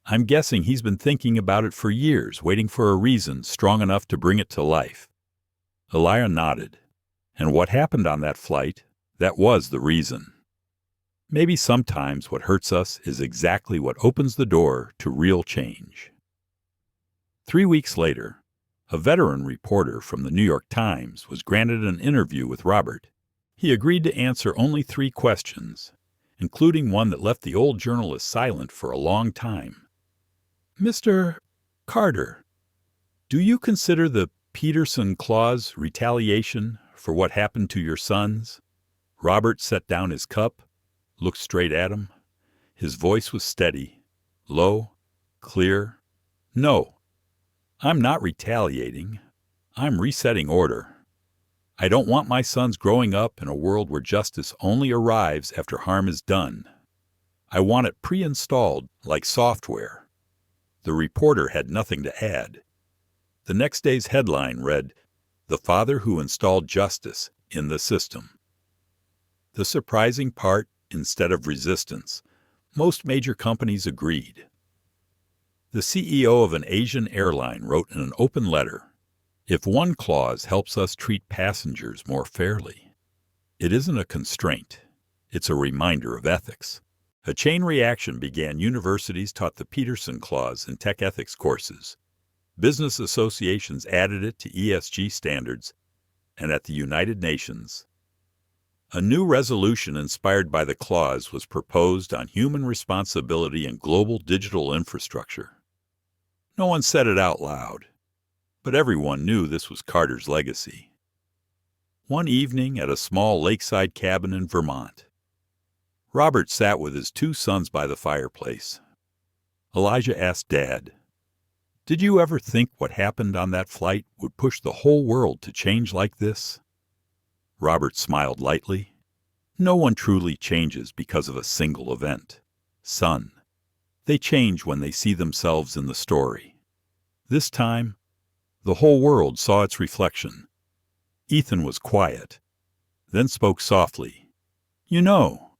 "I'm guessing he's been thinking about it for years, waiting for a reason strong enough to bring it to life." Elijah nodded. "And what happened on that flight, that was the reason." Maybe sometimes what hurts us is exactly what opens the door to real change. 3 weeks later, a veteran reporter from the New York Times was granted an interview with Robert. He agreed to answer only 3 questions, including one that left the old journalist silent for a long time. "Mr. Carter, do you consider the Peterson Clause retaliation for what happened to your sons?" Robert set down his cup, looked straight at him. His voice was steady, low, clear. "No, I'm not retaliating. I'm resetting order. I don't want my sons growing up in a world where justice only arrives after harm is done. I want it pre-installed like software." The reporter had nothing to add. The next day's headline read, "The Father Who Installed Justice in the System." The surprising part, instead of resistance, most major companies agreed. The CEO of an Asian airline wrote in an open letter, "If one clause helps us treat passengers more fairly, it isn't a constraint, it's a reminder of ethics." A chain reaction began. Universities taught the Peterson Clause in tech ethics courses. Business associations added it to ESG standards, and at the United Nations. A new resolution inspired by the clause was proposed on human responsibility and global digital infrastructure. No one said it out loud, but everyone knew this was Carter's legacy. One evening at a small lakeside cabin in Vermont, Robert sat with his two sons by the fireplace. Elijah asked Dad, "Did you ever think what happened on that flight would push the whole world to change like this?" Robert smiled lightly. "No one truly changes because of a single event. Son, they change when they see themselves in the story. This time, the whole world saw its reflection." Ethan was quiet, then spoke softly. "You know,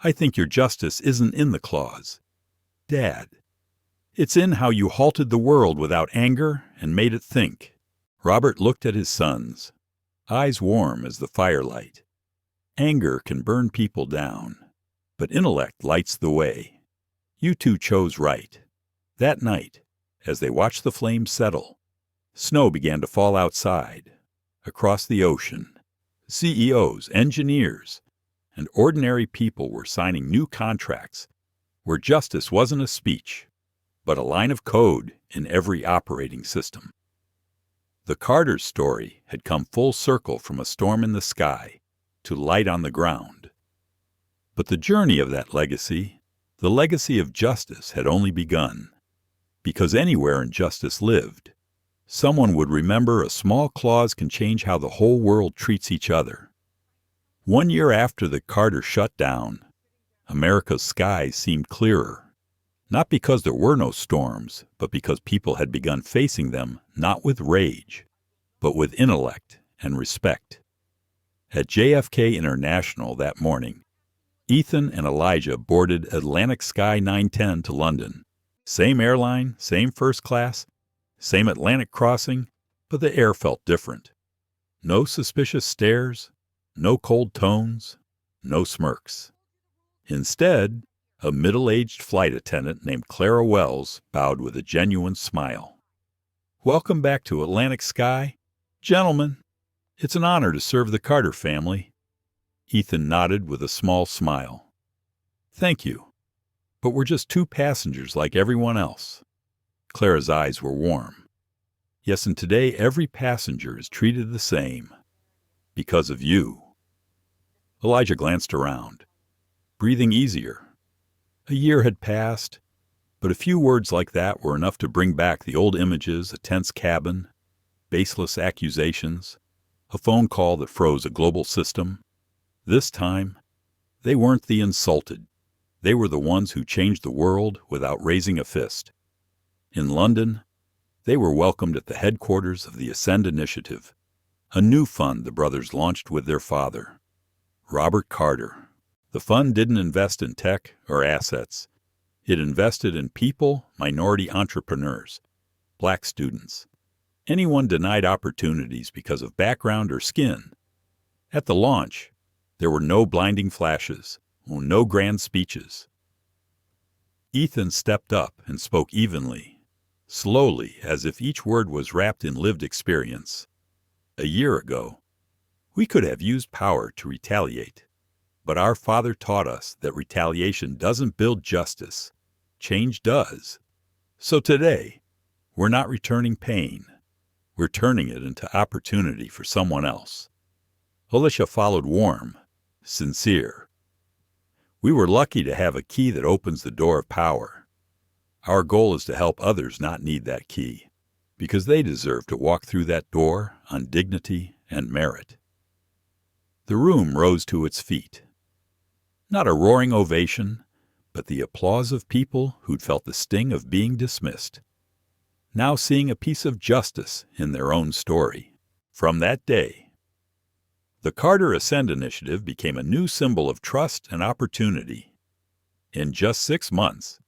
I think your justice isn't in the clause, Dad. It's in how you halted the world without anger and made it think." Robert looked at his sons, eyes warm as the firelight. "Anger can burn people down, but intellect lights the way. You two chose right." That night, as they watched the flames settle, snow began to fall outside. Across the ocean, CEOs, engineers, and ordinary people were signing new contracts where justice wasn't a speech, but a line of code in every operating system. The Carter story had come full circle from a storm in the sky to light on the ground. But the journey of that legacy, the legacy of justice, had only begun. Because anywhere injustice lived, someone would remember a small clause can change how the whole world treats each other. 1 year after the Carter shutdown, America's skies seemed clearer. Not because there were no storms, but because people had begun facing them not with rage, but with intellect and respect. At JFK International that morning, Ethan and Elijah boarded Atlantic Sky 910 to London. Same airline, same first class, same Atlantic crossing, but the air felt different. No suspicious stares, no cold tones, no smirks. Instead, a middle-aged flight attendant named Clara Wells bowed with a genuine smile. "Welcome back to Atlantic Sky. Gentlemen, it's an honor to serve the Carter family." Ethan nodded with a small smile. "Thank you, but we're just two passengers like everyone else." Clara's eyes were warm. "Yes, and today every passenger is treated the same. Because of you." Elijah glanced around, breathing easier. A year had passed, but a few words like that were enough to bring back the old images: a tense cabin, baseless accusations, a phone call that froze a global system. This time, they weren't the insulted. They were the ones who changed the world without raising a fist. In London, they were welcomed at the headquarters of the Ascend Initiative, a new fund the brothers launched with their father, Robert Carter. The fund didn't invest in tech or assets. It invested in people, minority entrepreneurs, black students, anyone denied opportunities because of background or skin. At the launch, there were no blinding flashes, no grand speeches. Ethan stepped up and spoke evenly, slowly, as if each word was wrapped in lived experience. "A year ago, we could have used power to retaliate, but our father taught us that retaliation doesn't build justice. Change does. So today, we're not returning pain. We're turning it into opportunity for someone else." Alicia followed, warm, sincere. "We were lucky to have a key that opens the door of power. Our goal is to help others not need that key, because they deserve to walk through that door on dignity and merit." The room rose to its feet. Not a roaring ovation, but the applause of people who'd felt the sting of being dismissed, now seeing a piece of justice in their own story. From that day, the Carter Ascend Initiative became a new symbol of trust and opportunity. In just 6 months,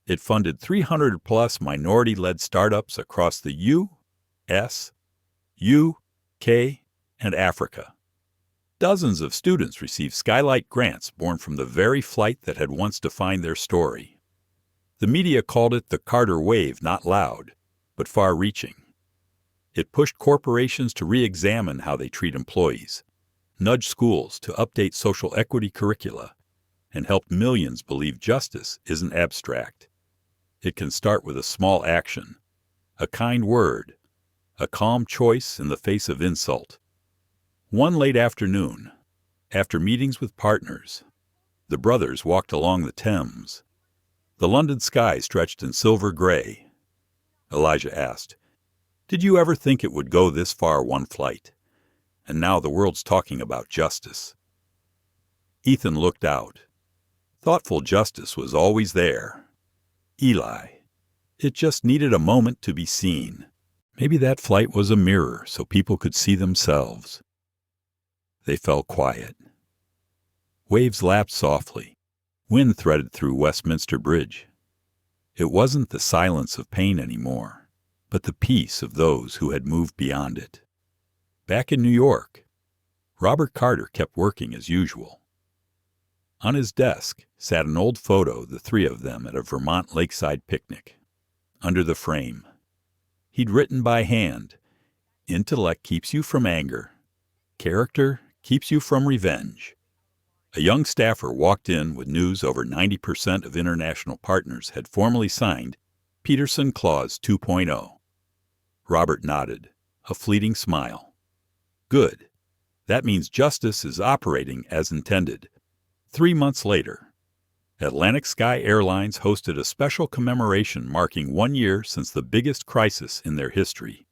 it funded 300-plus minority-led startups across the U.S., U.K., and Africa. Dozens of students received Skylight grants born from the very flight that had once defined their story. The media called it the Carter Wave, not loud, but far-reaching. It pushed corporations to re-examine how they treat employees, nudged schools to update social equity curricula, and helped millions believe justice isn't abstract. It can start with a small action, a kind word, a calm choice in the face of insult. One late afternoon, after meetings with partners, the brothers walked along the Thames. The London sky stretched in silver gray. Elijah asked, "Did you ever think it would go this far one flight? And now the world's talking about justice." Ethan looked out. Thoughtful justice was always there. Eli, it just needed a moment to be seen. Maybe that flight was a mirror so people could see themselves. They fell quiet. Waves lapped softly. Wind threaded through Westminster Bridge. It wasn't the silence of pain anymore, but the peace of those who had moved beyond it. Back in New York, Robert Carter kept working as usual. On his desk sat an old photo of the three of them at a Vermont lakeside picnic. Under the frame, he'd written by hand, "Intellect keeps you from anger. Character keeps you from revenge." A young staffer walked in with news over 90% of international partners had formally signed Peterson Clause 2.0. Robert nodded, a fleeting smile. "Good. That means justice is operating as intended." 3 months later, Atlantic Sky Airlines hosted a special commemoration marking 1 year since the biggest crisis in their history,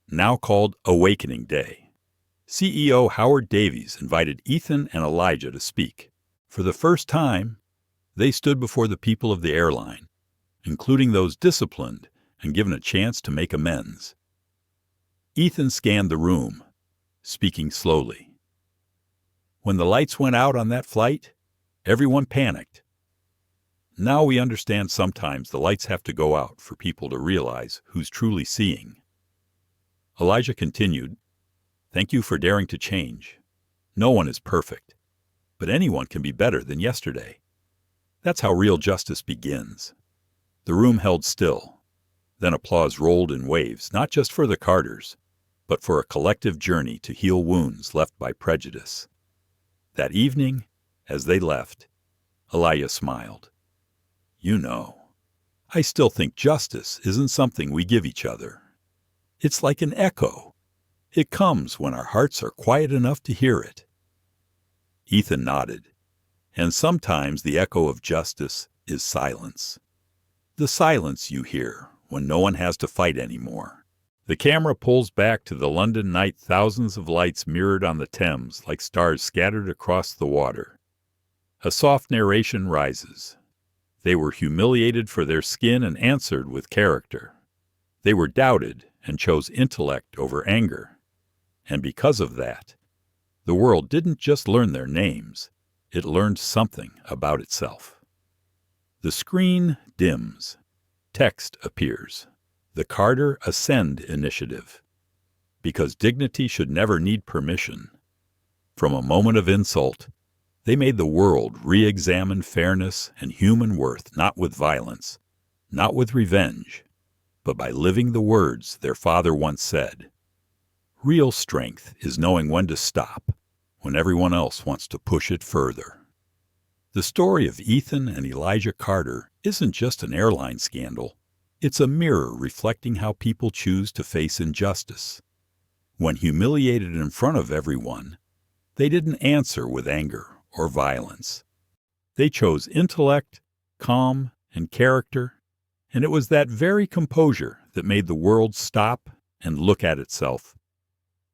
now called Awakening Day. CEO Howard Davies invited Ethan and Elijah to speak. For the first time, they stood before the people of the airline, including those disciplined and given a chance to make amends. Ethan scanned the room, speaking slowly. "When the lights went out on that flight, everyone panicked. Now we understand sometimes the lights have to go out for people to realize who's truly seeing." Elijah continued, "Thank you for daring to change. No one is perfect, but anyone can be better than yesterday. That's how real justice begins." The room held still. Then applause rolled in waves, not just for the Carters, but for a collective journey to heal wounds left by prejudice. That evening, as they left, Elijah smiled. "You know, I still think justice isn't something we give each other. It's like an echo. It comes when our hearts are quiet enough to hear it." Ethan nodded. "And sometimes the echo of justice is silence. The silence you hear when no one has to fight anymore." The camera pulls back to the London night, thousands of lights mirrored on the Thames like stars scattered across the water. A soft narration rises. They were humiliated for their skin and answered with character. They were doubted and chose intellect over anger. And because of that, the world didn't just learn their names, it learned something about itself. The screen dims. Text appears. The Carter Ascend Initiative. Because dignity should never need permission. From a moment of insult, they made the world re-examine fairness and human worth not with violence, not with revenge, but by living the words their father once said. Real strength is knowing when to stop, when everyone else wants to push it further. The story of Ethan and Elijah Carter isn't just an airline scandal. It's a mirror reflecting how people choose to face injustice. When humiliated in front of everyone, they didn't answer with anger or violence. They chose intellect, calm, and character, and it was that very composure that made the world stop and look at itself.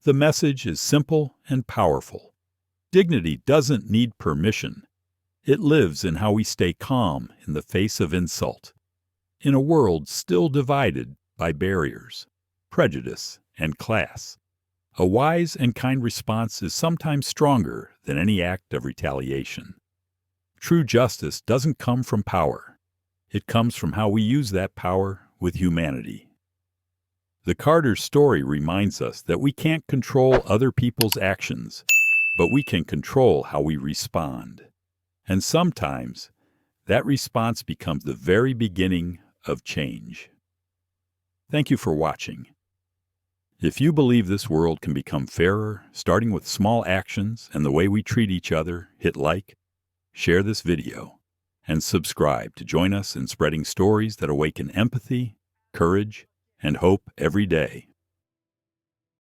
The message is simple and powerful. Dignity doesn't need permission. It lives in how we stay calm in the face of insult, in a world still divided by barriers, prejudice, and class. A wise and kind response is sometimes stronger than any act of retaliation. True justice doesn't come from power. It comes from how we use that power with humanity. The Carter story reminds us that we can't control other people's actions, but we can control how we respond. And sometimes, that response becomes the very beginning of change. Thank you for watching. If you believe this world can become fairer, starting with small actions and the way we treat each other, hit like, share this video, and subscribe to join us in spreading stories that awaken empathy, courage, and hope every day.